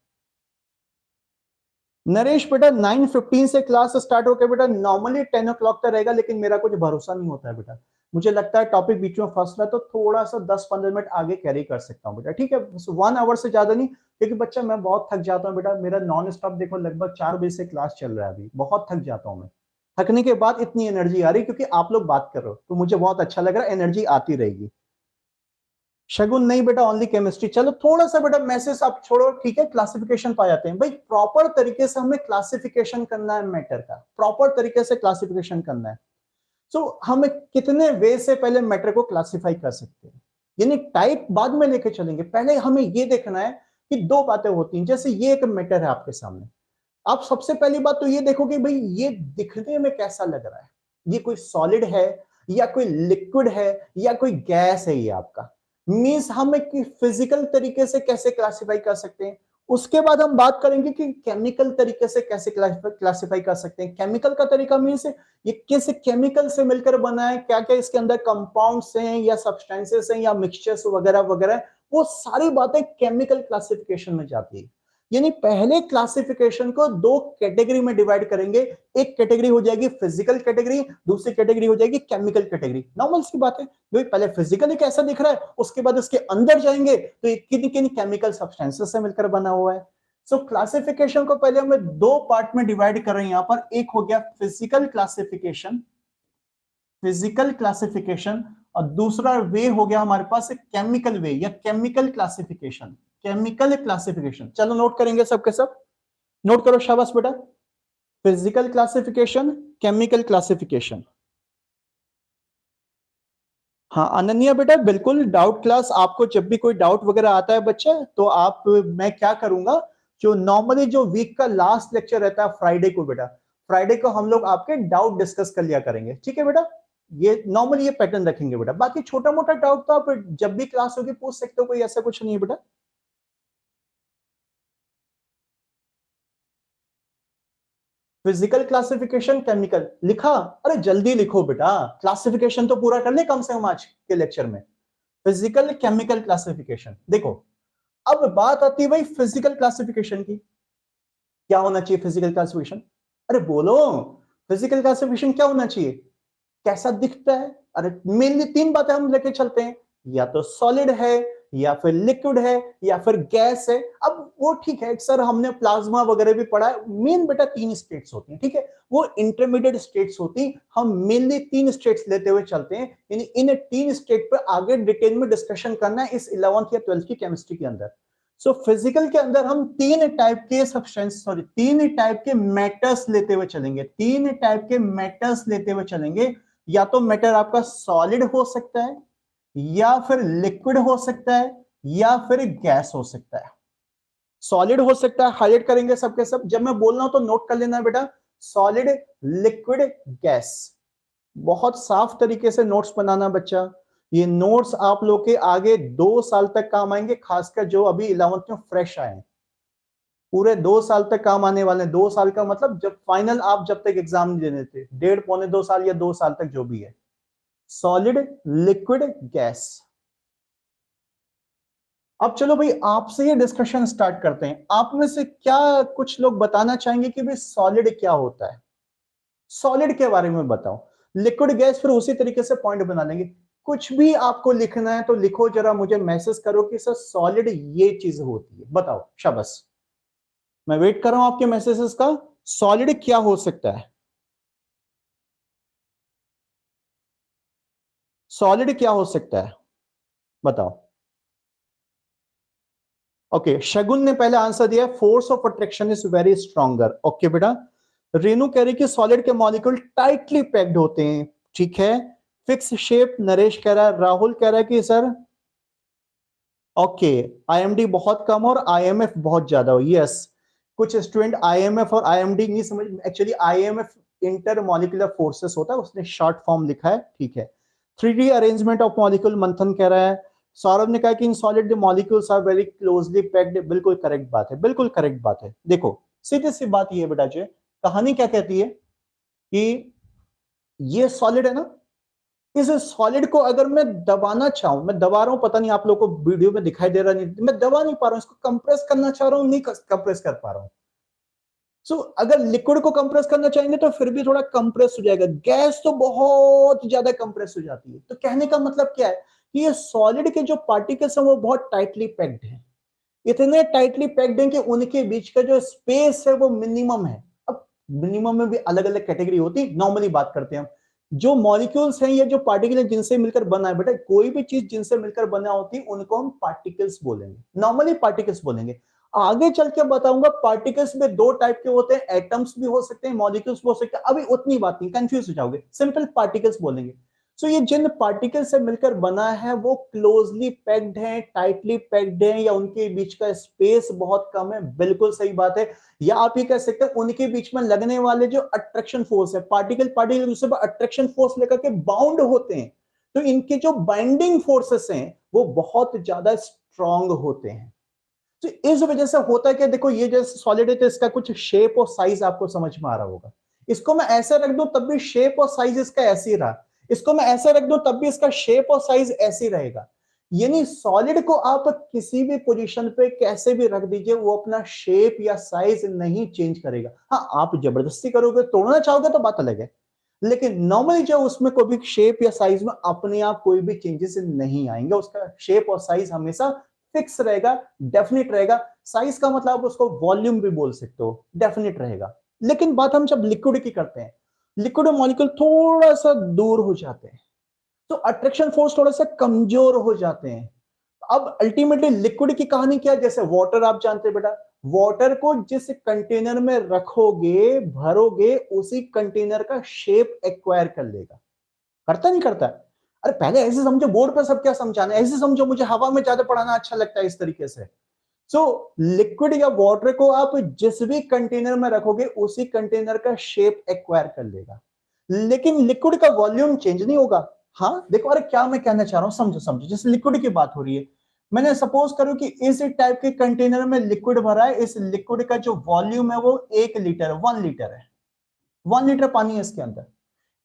नरेश बेटा 9:15 से क्लास स्टार्ट होकर बेटा नॉर्मली 10 o'clock तक रहेगा, लेकिन मेरा कुछ भरोसा नहीं होता है बेटा। मुझे लगता है टॉपिक बीच में फंस रहा है तो थोड़ा सा 10-15 मिनट आगे कैरी कर सकता हूँ बेटा, ठीक है। 1 आवर से ज्यादा नहीं, क्योंकि बच्चा मैं बहुत थक जाता हूँ बेटा, मेरा नॉन स्टॉप देखो लगभग 4 बजे से क्लास चल रहा है, अभी बहुत थक जाता हूँ मैं। थकने के बाद इतनी एनर्जी आ रही क्योंकि आप लोग बात कर रहे हो, तो मुझे बहुत अच्छा लग रहा है, एनर्जी आती रहेगी। शगुन नहीं बेटा ओनली केमिस्ट्री, चलो थोड़ा सा बेटा मैसेज आप छोड़ो, ठीक है। क्लासिफिकेशन पा जाते हैं भाई, प्रॉपर तरीके से हमें क्लासिफिकेशन करना है मैटर का, प्रॉपर तरीके से क्लासिफिकेशन करना है। सो हमें कितने वे से पहले मैटर को क्लासिफाई कर सकते हैं, यानी टाइप बाद में लेके चलेंगे, पहले हमें ये देखना है कि 2 बातें होती हैं। जैसे ये एक मैटर है आपके सामने, आप सबसे पहली बात तो ये देखो कि भाई ये दिखने में कैसा लग रहा है, ये कोई सॉलिड है या कोई लिक्विड है या कोई गैस है, ये आपका मींस हम एक फिजिकल तरीके से कैसे क्लासिफाई कर सकते हैं। उसके बाद हम बात करेंगे कि केमिकल तरीके से कैसे क्लासिफाई कर सकते हैं। केमिकल का तरीका मींस ये किस केमिकल से मिलकर बना है, क्या क्या इसके अंदर कंपाउंड्स हैं या सब्सटेंसेस हैं या मिक्सचर्स वगैरह वगैरह, वो सारी बातें केमिकल क्लासिफिकेशन में जाती है। यानी पहले क्लासिफिकेशन को 2 कैटेगरी में डिवाइड करेंगे, एक कैटेगरी हो जाएगी फिजिकल कैटेगरी, दूसरी कैटेगरी हो जाएगी केमिकल कैटेगरी। नॉर्मल सी बात है, जो पहले फिजिकली कैसा दिख रहा है, उसके बाद इसके अंदर जाएंगे तो ये किन किन केमिकल सब्सटेंसेस से मिलकर बना हुआ है। सो क्लासिफिकेशन को पहले हमें 2 पार्ट में डिवाइड कर रहे हैं यहां पर, एक हो गया फिजिकल क्लासिफिकेशन, फिजिकल क्लासिफिकेशन, और दूसरा वे हो गया हमारे पास केमिकल वे या केमिकल क्लासिफिकेशन, केमिकल क्लासिफिकेशन। चलो नोट करेंगे सबके सब, नोट करो शाबाश बेटा। Physical classification, chemical classification. हाँ अनन्या बेटा बिल्कुल, डाउट क्लास आपको जब भी कोई डाउट वगैरह आता है बच्चा, तो आप मैं क्या करूंगा, जो नॉर्मली जो वीक का लास्ट लेक्चर रहता है फ्राइडे को बेटा, फ्राइडे को हम लोग आपके डाउट डिस्कस कर लिया करेंगे, ठीक है बेटा। ये नॉर्मली ये पैटर्न रखेंगे बेटा, बाकी छोटा मोटा डाउट तो आप जब भी क्लास होगी पूछ सकते हो, कोई ऐसा कुछ नहीं है बेटा। फिजिकल क्लासिफिकेशन, केमिकल लिखा, अरे जल्दी लिखो बेटा, क्लासिफिकेशन तो पूरा कर ले कम से कम आज के लेक्चर में। फिजिकल केमिकल क्लासिफिकेशन, देखो अब बात आती है भाई फिजिकल क्लासिफिकेशन की, क्या होना चाहिए फिजिकल क्लासिफिकेशन, अरे बोलो, फिजिकल क्लासिफिकेशन क्या होना चाहिए, कैसा दिखता है। अरे मेनली 3 बातें हम लेके चलते हैं, या तो सॉलिड है या फिर लिक्विड है या फिर गैस है। अब वो ठीक है सर, हमने प्लाज्मा वगैरह भी पढ़ा है, मेन बेटा 3 स्टेट्स होती हैं, ठीक है, वो इंटरमीडिएट स्टेट्स होती, हम मेनली 3 स्टेट्स लेते हुए चलते हैं, यानी इन 3 स्टेट पर आगे डिटेल में डिस्कशन करना है इस 11th या 12th की केमिस्ट्री के अंदर। सो फिजिकल के अंदर हम 3 टाइप के सब्सटेंस, सॉरी 3 टाइप के मैटर्स लेते हुए चलेंगे, 3 टाइप के मैटर्स लेते हुए चलेंगे। या तो मैटर आपका सॉलिड हो सकता है, या फिर लिक्विड हो सकता है, या फिर गैस हो सकता है। सॉलिड हो सकता है, हाईलाइट करेंगे सबके सब, जब मैं बोल रहा हूं तो नोट कर लेना बेटा, सॉलिड, लिक्विड, गैस। बहुत साफ तरीके से नोट्स बनाना बच्चा, ये नोट्स आप लोग के आगे 2 साल तक काम आएंगे, खासकर जो अभी 11th में फ्रेश आए हैं, पूरे 2 साल तक काम आने वाले हैं। 2 साल का मतलब जब फाइनल आप जब तक एग्जाम नहीं देने थे, 1.5 पौने 2 साल या 2 साल तक जो भी है, सॉलिड, लिक्विड, गैस। अब चलो भाई आपसे ये डिस्कशन स्टार्ट करते हैं। आप में से क्या कुछ लोग बताना चाहेंगे कि भाई सॉलिड क्या होता है? सॉलिड के बारे में बताओ। लिक्विड, गैस फिर उसी तरीके से पॉइंट बना लेंगे। कुछ भी आपको लिखना है तो लिखो, जरा मुझे मैसेज करो कि सर सॉलिड ये चीज होती है, बताओ। शाबाश, मैं वेट कर रहा हूं आपके मैसेजेस का। सॉलिड क्या हो सकता है? सॉलिड क्या हो सकता है बताओ। ओके, शगुन ने पहले आंसर दिया, force of attraction is very stronger. Okay बेटा। रेनू कह रही कि सॉलिड के मॉलिक्यूल टाइटली पैक्ड होते हैं, ठीक है। फिक्स शेप, नरेश कह रहा है। राहुल कह रहा है कि सर ओके, आईएमडी बहुत कम और आईएमएफ बहुत ज्यादा हो। यस, कुछ स्टूडेंट आईएमएफ और आईएमडी नहीं समझ, actually IMF inter molecular forces होता है, उसने शॉर्ट फॉर्म लिखा है, ठीक है। 3D अरेंजमेंट ऑफ मॉलिक्यूल, मंथन कह रहा है। सौरभ ने कहा कि in solid the molecules are very closely packed. बिल्कुल करेक्ट बात है, बिल्कुल करेक्ट बात है। देखो सीधी सी बात ये बेटा जी, कहानी क्या कहती है कि ये सॉलिड है ना, इस सॉलिड को अगर मैं दबाना चाहूं, मैं दबा रहा हूं, पता नहीं आप लोगों को वीडियो में दिखाई दे रहा नहीं, मैं दबा नहीं पा रहा हूं, इसको कंप्रेस करना चाह रहा हूं, नहीं कंप्रेस कर पा रहा हूं। सो अगर लिक्विड को कंप्रेस करना चाहेंगे तो फिर भी थोड़ा कंप्रेस हो जाएगा, गैस तो बहुत ज्यादा कंप्रेस हो जाती है। तो कहने का मतलब क्या है कि ये सॉलिड के जो पार्टिकल्स हैं वो बहुत टाइटली पैक्ड हैं, इतने टाइटली पैक्ड हैं कि उनके बीच का जो स्पेस है वो मिनिमम है। अब मिनिमम में भी अलग अलग कैटेगरी होती है, नॉर्मली बात करते हैं हम। जो मॉलिक्यूल्स हैं या जो पार्टिकल है जिनसे मिलकर बना है, बेटा कोई भी चीज जिनसे मिलकर बना होती है उनको हम पार्टिकल्स बोलेंगे, नॉर्मली पार्टिकल्स बोलेंगे। आगे चल के बताऊंगा पार्टिकल्स में 2 टाइप के होते हैं, एटम्स भी हो सकते हैं, मॉलिक्यूल्स भी हो सकते हैं, अभी उतनी बात नहीं, कंफ्यूज हो जाओगे, सिंपल पार्टिकल्स बोलेंगे। सो ये जिन पार्टिकल से मिलकर बना है वो क्लोजली पैक्ड है, टाइटली पैक्ड है, या उनके बीच का स्पेस बहुत कम है, बिल्कुल सही बात है। या आप ये कह सकते हैं उनके बीच में लगने वाले जो अट्रैक्शन फोर्स है, पार्टिकल पार्टिकल दूसरे पर अट्रैक्शन फोर्स लेकर के बाउंड होते हैं, तो इनके जो बाइंडिंग फोर्सेस हैं वो बहुत ज्यादा स्ट्रांग होते हैं। तो इस वजह से होता है कि देखो ये जैसे सॉलिड है तो इसका कुछ शेप और साइज आपको समझ में आ रहा होगा। इसको मैं ऐसे रख दूं तब भी शेप और साइज इसका ऐसे ही रहा, इसको मैं ऐसे रख दूं तब भी इसका शेप और साइज ऐसे ही रहेगा। यानी सॉलिड को आप किसी भी पोजीशन पे कैसे भी रख दीजिए वो अपना शेप या साइज नहीं चेंज करेगा। हाँ, आप जबरदस्ती करोगे, तोड़ना चाहोगे तो बात अलग है, लेकिन नॉर्मली जो उसमें कोई भी शेप या साइज में अपने आप कोई भी चेंजेस नहीं आएंगे, उसका शेप और साइज हमेशा फिक्स रहेगा, डेफिनेट रहेगा। साइज का मतलब आप उसको वॉल्यूम भी बोल सकते हो, डेफिनेट रहेगा। लेकिन बात हम जब लिक्विड की करते हैं, लिक्विड मॉलिक्यूल थोड़ा सा दूर हो जाते हैं तो अट्रैक्शन फोर्स थोड़ा सा कमजोर हो जाते हैं। अब अल्टीमेटली लिक्विड की कहानी क्या है, जैसे वाटर आप जानते हैं बेटा, वाटर को जिस कंटेनर में रखोगे भरोगे उसी कंटेनर का शेप एक्वायर कर लेगा, करता नहीं करता? अरे पहले ऐसे समझो, बोर्ड पर सब क्या समझाना है, ऐसे समझो, मुझे हवा में ज्यादा पढ़ाना अच्छा लगता है इस तरीके से। सो लिक्विड या वाटर को आप जिस भी कंटेनर में रखोगे उसी कंटेनर का शेप एक्वायर कर लेगा, लेकिन लिक्विड का वॉल्यूम चेंज नहीं होगा। हाँ देखो, अरे क्या मैं कहना चाह रहा हूं, समझो समझो, जैसे लिक्विड की बात हो रही है, मैंने सपोज करूं कि इस टाइप के कंटेनर में लिक्विड भरा है, इस लिक्विड का जो वॉल्यूम है वो 1 लीटर 1 लीटर है, 1 लीटर पानी है इसके अंदर।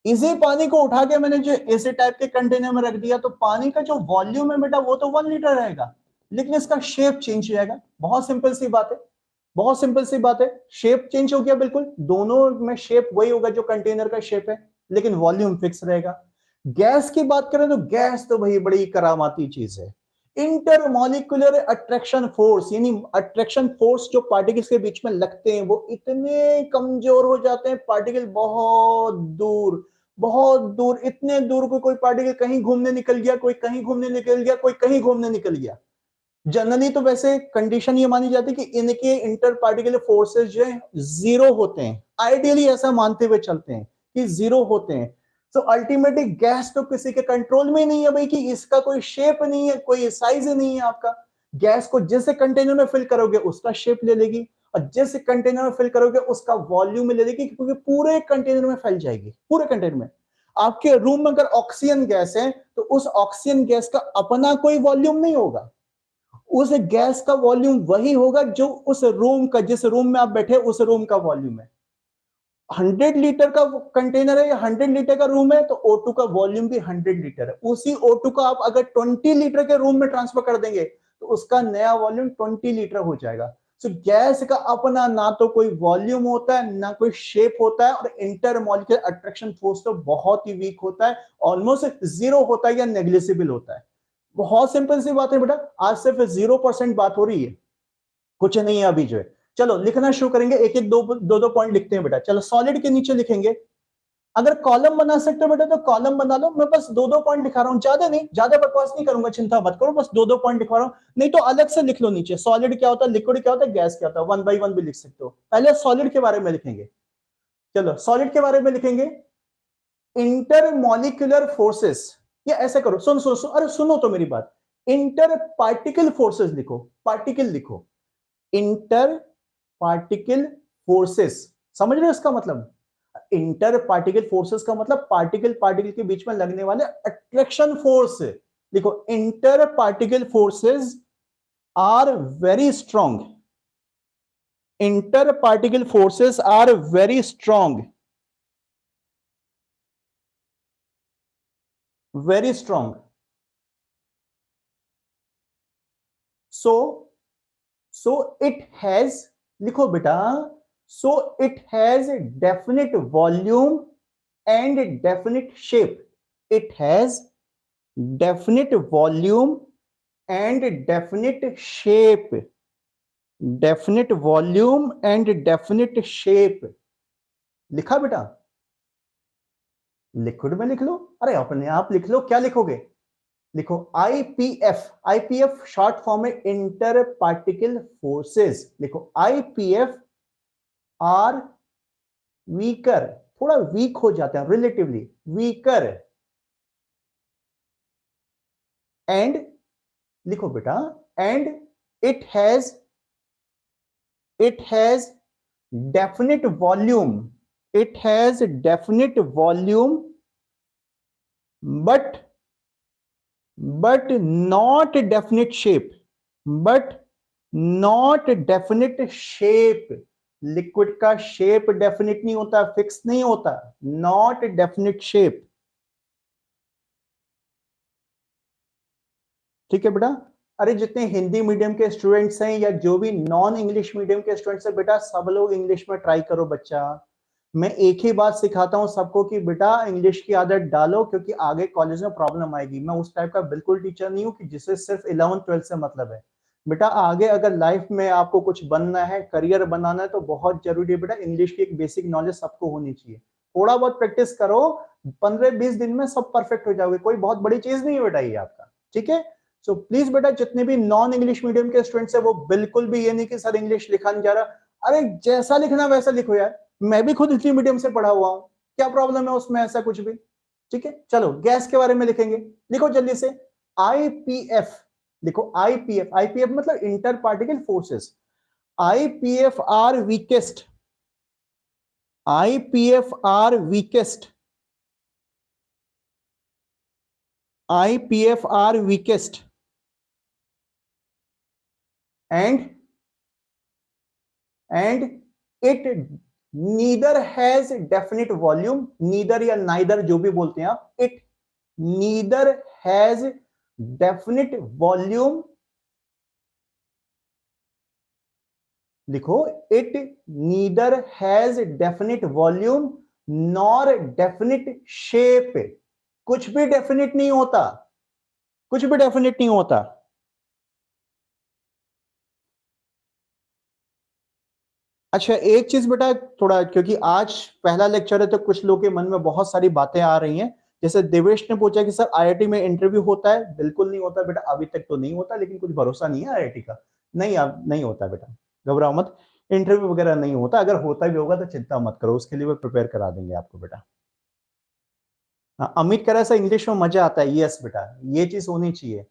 इसी पानी को उठा के मैंने जो इसी टाइप के कंटेनर में रख दिया तो पानी का जो वॉल्यूम है बेटा वो तो 1 लीटर रहेगा, लेकिन इसका शेप चेंज हो जाएगा। बहुत सिंपल सी बात है, बहुत सिंपल सी बात है, शेप चेंज हो गया, बिल्कुल दोनों में शेप वही होगा जो कंटेनर का शेप है, लेकिन वॉल्यूम फिक्स रहेगा। गैस की बात करें तो गैस तो भाई बड़ी करामाती चीज है। इंटरमॉलिक्यूलर अट्रैक्शन फोर्स, यानी अट्रैक्शन फोर्स जो पार्टिकल्स के बीच में लगते हैं वो इतने कमजोर हो जाते हैं, पार्टिकल बहुत दूर, बहुत दूर, इतने दूर को कोई पार्टिकल कहीं घूमने निकल गया, कोई कहीं घूमने निकल गया, कोई कहीं घूमने निकल गया। जनरली तो वैसे कंडीशन ये मानी जाती है कि इनके इंटर पार्टिकुलर फोर्सेस जो है जीरो होते हैं, आइडियली ऐसा मानते हुए चलते हैं कि जीरो होते हैं। सो अल्टीमेटली गैस तो किसी के कंट्रोल में नहीं है भाई, कि इसका कोई शेप नहीं है, कोई साइज नहीं है आपका। गैस को जिस कंटेनर में फिल करोगे उसका शेप ले लेगी, और जिस कंटेनर में फिल करोगे उसका वॉल्यूम ले लेगी, क्योंकि पूरे कंटेनर में फैल जाएगी, पूरे कंटेनर में। आपके रूम में अगर ऑक्सीजन गैस है तो उस ऑक्सीजन गैस का अपना कोई वॉल्यूम नहीं होगा, उस गैस का वॉल्यूम वही होगा जो उस रूम का, जिस रूम में आप बैठे उस रूम का वॉल्यूम है। 100 लीटर का कंटेनर है या 100 लीटर का रूम है तो O2 का वॉल्यूम भी 100 लीटर है। उसी O2 का आप अगर 20 लीटर के रूम में ट्रांसफर कर देंगे तो उसका नया वॉल्यूम 20 लीटर हो जाएगा। सो गैस का अपना ना तो कोई वॉल्यूम होता है, ना कोई शेप होता है, और इंटरमॉलिक्यूलर अट्रैक्शन फोर्स तो बहुत ही वीक होता है, ऑलमोस्ट जीरो होता है या नेग्लिजिबल होता है। बहुत सिंपल सी बात है बेटा, आज सिर्फ 0% बात हो रही है, कुछ नहीं है अभी जो है। चलो लिखना शुरू करेंगे, एक एक दो दो दो पॉइंट लिखते हैं बेटा। चलो सॉलिड के नीचे लिखेंगे, अगर कॉलम बना सकते हो बेटा तो कॉलम बना लो। मैं बस दो दो पॉइंट लिखा रहा हूं, ज्यादा नहीं, ज्यादा बकवास नहीं करूंगा, चिंता मत करो, बस दो दो पॉइंट लिखवा रहा हूं। नहीं तो अलग से लिख लो नीचे, सॉलिड क्या होता है, लिक्विड क्या होता है, गैस क्या होता है, 1 by 1 भी लिख सकते हो। पहले सॉलिड के बारे में लिखेंगे। चलो सॉलिड के बारे में लिखेंगे, इंटरमॉलिक्यूलर फोर्सेस, या ऐसे करो, सुन सुन सुन, अरे सुनो तो मेरी बात, इंटर पार्टिकल फोर्सेस लिखो, पार्टिकल लिखो, इंटर पार्टिकल फोर्सेस। समझ रहे हो इसका मतलब? इंटर पार्टिकल फोर्सेस का मतलब पार्टिकल पार्टिकल के बीच में लगने वाले अट्रैक्शन फोर्स। देखो, inter particle forces are very strong, inter particle forces are very strong, very strong. So it has, लिखो बेटा, so it has definite volume and definite shape, it has definite volume and definite shape, definite volume and definite shape. लिखा बेटा? Liquid में लिख लो, अरे अपने आप लिख लो, क्या लिखोगे? लिखो आईपीएफ, आईपीएफ शॉर्ट फॉर्म है इंटर पार्टिकल फोर्सेस। लिखो आईपीएफ आर वीकर, थोड़ा वीक हो जाते हैं रिलेटिवली, वीकर, एंड लिखो बेटा, and it has definite volume, it has definite volume but not definite shape, but not definite shape। Liquid का shape definite नहीं होता, फिक्स नहीं होता, नॉट डेफिनेट शेप। ठीक है बेटा? अरे जितने हिंदी मीडियम के स्टूडेंट्स हैं या जो भी नॉन इंग्लिश मीडियम के स्टूडेंट्स हैं बेटा, सब लोग इंग्लिश में ट्राई करो बच्चा। मैं एक ही बात सिखाता हूं सबको कि बेटा इंग्लिश की आदत डालो, क्योंकि आगे कॉलेज में प्रॉब्लम आएगी। मैं उस टाइप का बिल्कुल टीचर नहीं हूं कि जिसे सिर्फ 11th 12th से मतलब है। बेटा आगे अगर लाइफ में आपको कुछ बनना है, करियर बनाना है, तो बहुत जरूरी है बेटा इंग्लिश की एक बेसिक नॉलेज सबको होनी चाहिए। थोड़ा बहुत प्रैक्टिस करो, 15-20 दिन में सब परफेक्ट हो जाओगे, कोई बहुत बड़ी चीज नहीं है बेटा ये आपका। ठीक है? सो प्लीज बेटा जितने भी नॉन इंग्लिश मीडियम के स्टूडेंट्स है वो बिल्कुल भी ये नहीं कि सर इंग्लिश लिखा नहीं जा रहा, अरे जैसा लिखना वैसा लिखो यार। मैं भी खुद इतनी मीडियम से पढ़ा हुआ हूं, क्या प्रॉब्लम है उसमें, ऐसा कुछ भी। ठीक है? चलो गैस के बारे में लिखेंगे, लिखो जल्दी से, आईपीएफ। लिखो आईपीएफ, आईपीएफ मतलब inter particle forces. IPF are weakest, IPF are weakest, IPF are weakest and it neither has definite volume, neither या neither जो भी बोलते हैं आप, it neither has definite volume, लिखो it neither has definite volume nor definite shape। कुछ भी definite नहीं होता, कुछ भी डेफिनेट नहीं होता। अच्छा एक चीज बेटा, थोड़ा क्योंकि आज पहला लेक्चर है तो कुछ लोगों के मन में बहुत सारी बातें आ रही हैं। जैसे देवेश ने पूछा कि सर आईआईटी में इंटरव्यू होता है? बिल्कुल नहीं होता बेटा, अभी तक तो नहीं होता, लेकिन कुछ भरोसा नहीं है आईआईटी का। नहीं, अब नहीं होता बेटा, घबराओ मत, इंटरव्यू वगैरह नहीं होता। अगर होता भी होगा तो चिंता मत करो, उसके लिए वो प्रिपेयर करा देंगे आपको बेटा। हाँ, अमित कह रहा है इंग्लिश में मजा आता है। यस बेटा, ये चीज होनी चाहिए।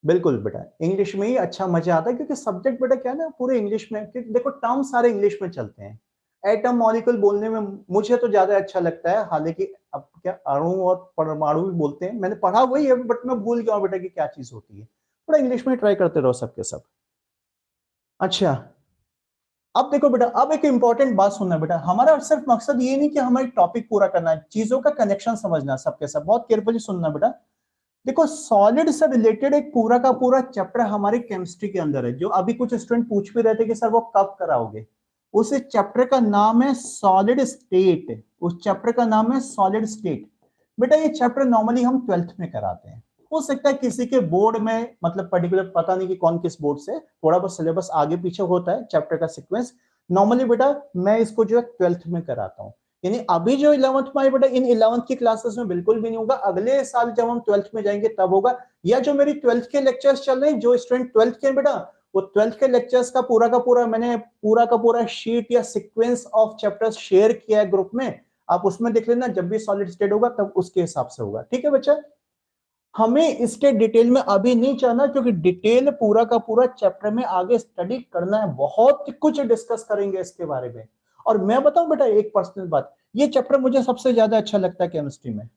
बिल्कुल बेटा, इंग्लिश में ही अच्छा मजा आता है, क्योंकि सब्जेक्ट बेटा क्या है ना, पूरे इंग्लिश में, क्योंकि देखो टर्म सारे इंग्लिश में चलते हैं। एटम मॉलिक्यूल बोलने में मुझे तो ज्यादा अच्छा लगता है, हालांकि अब क्या अणु और परमाणु भी बोलते हैं, मैंने पढ़ा वही है, बट मैं भूल गया बेटा कि क्या चीज होती है। थोड़ा इंग्लिश में ट्राई करते रहो सबके सब। अच्छा, अब देखो बेटा, अब एक इंपॉर्टेंट बात सुनना बेटा, हमारा सिर्फ मकसद ये नहीं कि हमारी टॉपिक पूरा करना है, चीजों का कनेक्शन समझना सबके सब। बहुत केयरफुली सुनना बेटा। देखो, सॉलिड से रिलेटेड एक पूरा का पूरा चैप्टर हमारी केमिस्ट्री के अंदर है, जो अभी कुछ स्टूडेंट पूछ भी रहे थे कि सर वो कब कराओगे। उस चैप्टर का नाम है सॉलिड स्टेट। उस चैप्टर का नाम है सॉलिड स्टेट। बेटा ये चैप्टर नॉर्मली हम 12th में कराते हैं। हो सकता है किसी के बोर्ड में, मतलब पर्टिकुलर पता नहीं कि कौन किस बोर्ड से, थोड़ा बहुत सिलेबस आगे पीछे होता है चैप्टर का सीक्वेंस। नॉर्मली बेटा मैं इसको जो है 12th में कराता हूँ। यानी अभी जो 11th में आए बेटा, इन 11th की क्लासेस में बिल्कुल भी नहीं होगा, अगले साल जब हम 12th में जाएंगे तब होगा। या जो मेरी 12th के लेक्चर्स चल रहे हैं, जो स्टूडेंट 12th के बेटा, वो 12th के लेक्चर्स का पूरा मैंने पूरा का पूरा शीट या सीक्वेंस ऑफ चैप्टर्स शेयर किया है ग्रुप में। आप उसमें देख लेना, जब भी सॉलिड स्टेट होगा तब उसके हिसाब से होगा। ठीक है बच्चा, हमें इसके डिटेल में अभी नहीं जाना, क्योंकि डिटेल पूरा का पूरा चैप्टर में आगे स्टडी करना है, बहुत कुछ डिस्कस करेंगे इसके बारे में। और मैं बताऊं बेटा एक पर्सनल बात, ये चैप्टर मुझे सबसे ज्यादा अच्छा लगता है केमिस्ट्री में।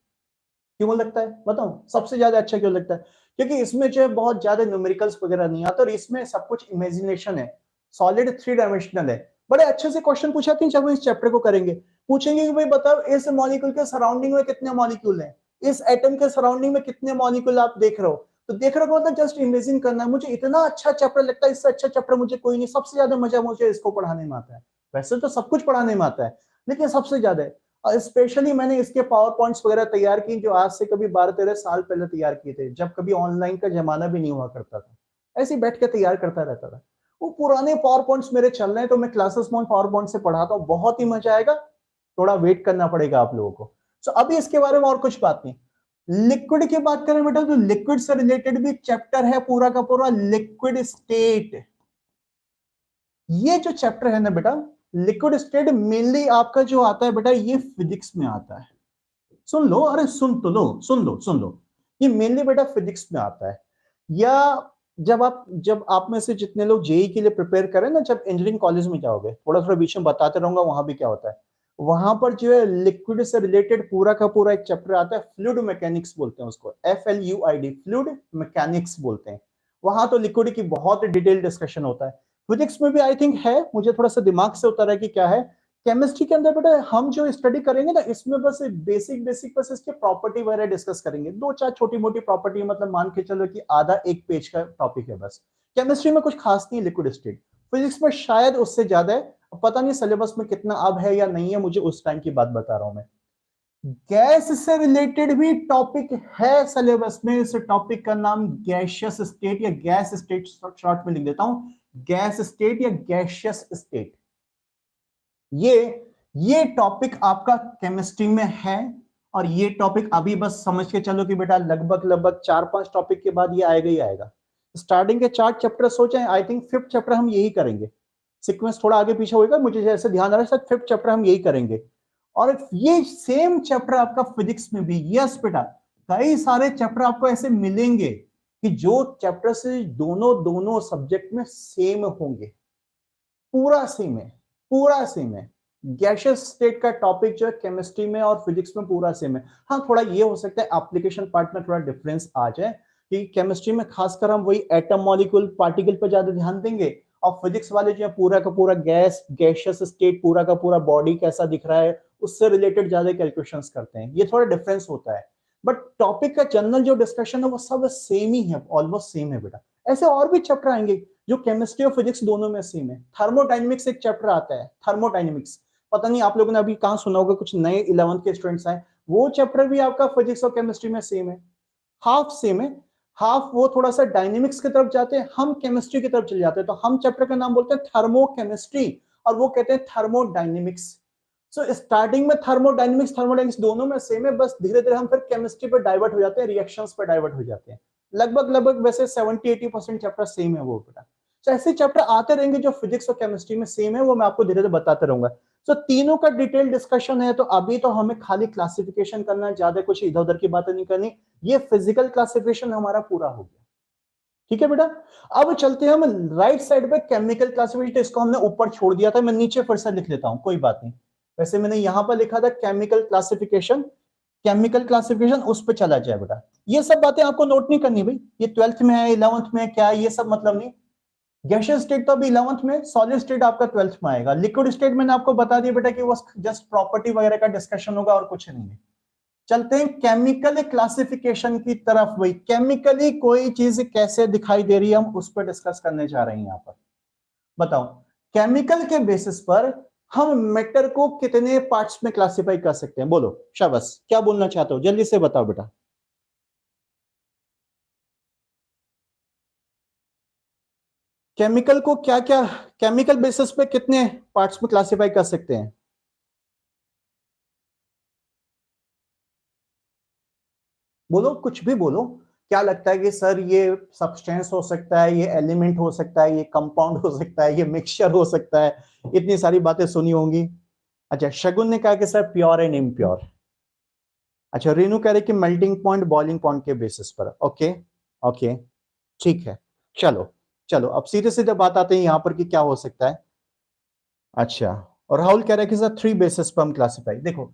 क्यों लगता है बताऊं, सबसे ज्यादा अच्छा क्यों लगता है? क्योंकि इसमें जो है बहुत ज्यादा न्यूमेरिकल्स वगैरह नहीं आता, और इसमें सब कुछ इमेजिनेशन है। सॉलिड 3 डायमेंशनल है। बड़े अच्छे से क्वेश्चन पूछाते हैं जब हम इस चैप्टर को करेंगे। पूछेंगे कि भाई बताओ, इस मॉलिक्यूल के सराउंडिंग में कितने मॉलिक्यूल हैं, इस एटम के सराउंडिंग में कितने मॉलिक्यूल आप देख रहे हो। तो देख रहे हो मतलब जस्ट इमेजिन करना है। मुझे इतना अच्छा चैप्टर लगता है, इससे अच्छा चैप्टर मुझे कोई नहीं। सबसे ज्यादा मजा मुझे इसको पढ़ाने में आता है। वैसे तो सब कुछ पढ़ाने में आता है, लेकिन सबसे ज्यादा, और स्पेशली मैंने इसके पावर पॉइंट्स वगैरह तैयार की, जो आज से कभी 12-13 साल पहले तैयार किए थे, जब कभी ऑनलाइन का जमाना भी नहीं हुआ करता था। ऐसे ही बैठ के तैयार करता रहता था। वो पुराने पावर पॉइंट्स मेरे चल रहे हैं, तो मैं क्लासेस में पावर पॉइंट से पढ़ाता हूँ, बहुत ही मजा आएगा। थोड़ा वेट करना पड़ेगा आप लोगों को। सो अभी इसके बारे में और कुछ बात नहीं। लिक्विड की बात करें बेटा, तो लिक्विड से रिलेटेड भी चैप्टर है पूरा का पूरा, लिक्विड स्टेट। ये जो चैप्टर है ना बेटा, लिक्विड स्टेट, मेनली आपका जो आता है बेटा, ये फिजिक्स में आता है। सुन लो, अरे सुन तो लो, सुन लो। ये मेनली बेटा फिजिक्स में आता है। या जब आप में से जितने लोग जेई के लिए प्रिपेयर करें ना, जब इंजीनियरिंग कॉलेज में जाओगे, थोड़ा थोड़ा बीच में बताते रहूंगा वहां भी क्या होता है। वहां पर जो है लिक्विड से रिलेटेड पूरा का पूरा एक चैप्टर आता है, फ्लूइड मैकेनिक्स बोलते हैं उसको, FLUID, फ्लूइड मैकेनिक्स बोलते हैं। वहां तो लिक्विड की बहुत डिटेल डिस्कशन होता है। फिजिक्स में भी आई थिंक है, मुझे थोड़ा सा दिमाग से उतर है कि क्या है। केमिस्ट्री के अंदर बेटा हम जो स्टडी करेंगे ना, इसमें बस बेसिक बेसिक बस इसके प्रॉपर्टी वगैरह डिस्कस करेंगे, दो चार छोटी मोटी प्रॉपर्टी, मतलब मान के चलो कि आधा एक पेज का टॉपिक है बस। केमिस्ट्री में कुछ खास नहीं लिक्विड स्टेट। फिजिक्स में शायद उससे ज्यादा है, पता नहीं सिलेबस में कितना अब है या नहीं है, मुझे उस टाइम की बात बता रहा हूं मैं। गैस से रिलेटेड भी टॉपिक है सिलेबस में। इस टॉपिक का नाम गैसियस स्टेट या गैस स्टेट, शॉर्ट में लिख देता हूं, गैस स्टेट या गैसियस स्टेट। ये टॉपिक आपका केमिस्ट्री में है। और ये टॉपिक अभी बस समझ के चलो कि बेटा लगभग लगभग 4-5 टॉपिक के बाद ये आएगा ही आएगा। स्टार्टिंग के 4 चैप्टर सोचे, आई थिंक 5th चैप्टर हम यही करेंगे। सीक्वेंस थोड़ा आगे पीछे होगा, मुझे जैसे ध्यान आ रहा है, 5th चैप्टर हम यही करेंगे। और ये सेम चैप्टर आपका फिजिक्स में भी, यस बेटा, कई सारे चैप्टर आपको ऐसे मिलेंगे कि जो चैप्टर से दोनों दोनों सब्जेक्ट में सेम होंगे। पूरा सेम है, पूरा सेम है। गैसियस स्टेट का टॉपिक जो है केमिस्ट्री में और फिजिक्स में पूरा सेम है। हाँ, थोड़ा ये हो सकता है एप्लीकेशन पार्ट में थोड़ा डिफरेंस आ जाए, कि केमिस्ट्री में खासकर हम वही एटम मॉलिक्यूल पार्टिकल पर ज्यादा ध्यान देंगे, और फिजिक्स वाले जो है पूरा का पूरा गैसियस स्टेट, पूरा का पूरा बॉडी कैसा दिख रहा है, उससे रिलेटेड ज्यादा कैलकुलेशंस करते हैं। ये थोड़ा डिफरेंस होता है, बट टॉपिक का जनरल जो डिस्कशन है वो सब सेम ही है, ऑलमोस्ट सेम है बेटा। ऐसे और भी चैप्टर आएंगे जो केमिस्ट्री और फिजिक्स दोनों में सेम है। थर्मोडायनेमिक्स एक चैप्टर आता है, थर्मोडायनेमिक्स। पता नहीं आप लोगों ने अभी कहां सुना होगा, कुछ नए 11th के स्टूडेंट्स आए, वो चैप्टर भी आपका फिजिक्स और केमिस्ट्री में सेम है, हाफ सेम है। हाफ वो थोड़ा सा डायनेमिक्स की तरफ जाते हैं, हम केमिस्ट्री की तरफ चले जाते हैं, तो हम चैप्टर का नाम बोलते हैं थर्मोकेमिस्ट्री, और वो कहते हैं थर्मोडायनेमिक्स। सो स्टार्टिंग में थर्मोडायनेमिक्स दोनों में सेम है, बस धीरे धीरे हम फिर केमिस्ट्री पर डाइवर्ट हो जाते हैं, रिएक्शंस पर डाइवर्ट हो जाते हैं। लगभग लगभग वैसे 70-80% चैप्टर सेम है वो बेटा। तो ऐसे चैप्टर आते रहेंगे जो फिजिक्स और केमिस्ट्री में सेम है, वो मैं आपको धीरे धीरे बताते रहूंगा। तो तीनों का डिटेल डिस्कशन है, तो अभी तो हमें खाली क्लासिफिकेशन करना है, ज्यादा कुछ इधर उधर की बातें नहीं करनी। ये फिजिकल क्लासिफिकेशन हमारा पूरा हो गया, ठीक है बेटा। अब चलते हैं हम राइट साइड पे केमिकल क्लासिफिकेशन, इसको हमने ऊपर छोड़ दिया था, मैं नीचे फिर से लिख लेता हूं, कोई बात नहीं। वैसे मैंने यहां पर लिखा था केमिकल क्लासिफिकेशन, केमिकल क्लासिफिकेशन उस पर चला जाए बेटा। ये सब बातें आपको नोट नहीं करनी भाई, ये 12th में है, 11th में है, क्या है ये सब मतलब नहीं। गैसियस स्टेट तो अभी 11th में, सॉलिड स्टेट आपका 12th में आएगा। लिक्विड स्टेट मैंने आपको बता दिया बेटा कि वो जस्ट प्रॉपर्टी वगैरह का डिस्कशन होगा और कुछ नहीं है। चलते हैं केमिकल क्लासिफिकेशन की तरफ। भाई केमिकली कोई चीज कैसे दिखाई दे रही है, हम उस पर डिस्कस करने जा रहे हैं यहां पर। बताओ केमिकल के बेसिस पर हम मैटर को कितने पार्ट्स में क्लासिफाई कर सकते हैं, बोलो शाबाश, क्या बोलना चाहते हो जल्दी से बताओ बेटा। केमिकल को क्या क्या, केमिकल बेसिस पे कितने पार्ट्स में क्लासिफाई कर सकते हैं? बोलो कुछ भी बोलो। क्या लगता है कि सर ये सब्सटेंस हो सकता है, ये एलिमेंट हो सकता है, ये कंपाउंड हो सकता है, ये मिक्सचर हो सकता है, इतनी सारी बातें सुनी होंगी। अच्छा शगुन ने कहा कि सर प्योर एंड इम्प्योर। अच्छा रेनू कह रहे कि मेल्टिंग पॉइंट बॉइलिंग पॉइंट के बेसिस पर। ओके ओके ठीक है, चलो चलो अब सीधे सीधे बात आते हैं यहां पर कि क्या हो सकता है। अच्छा और राहुल कह रहा है कि सर 3 बेसिस पर हम क्लासिफाई। देखो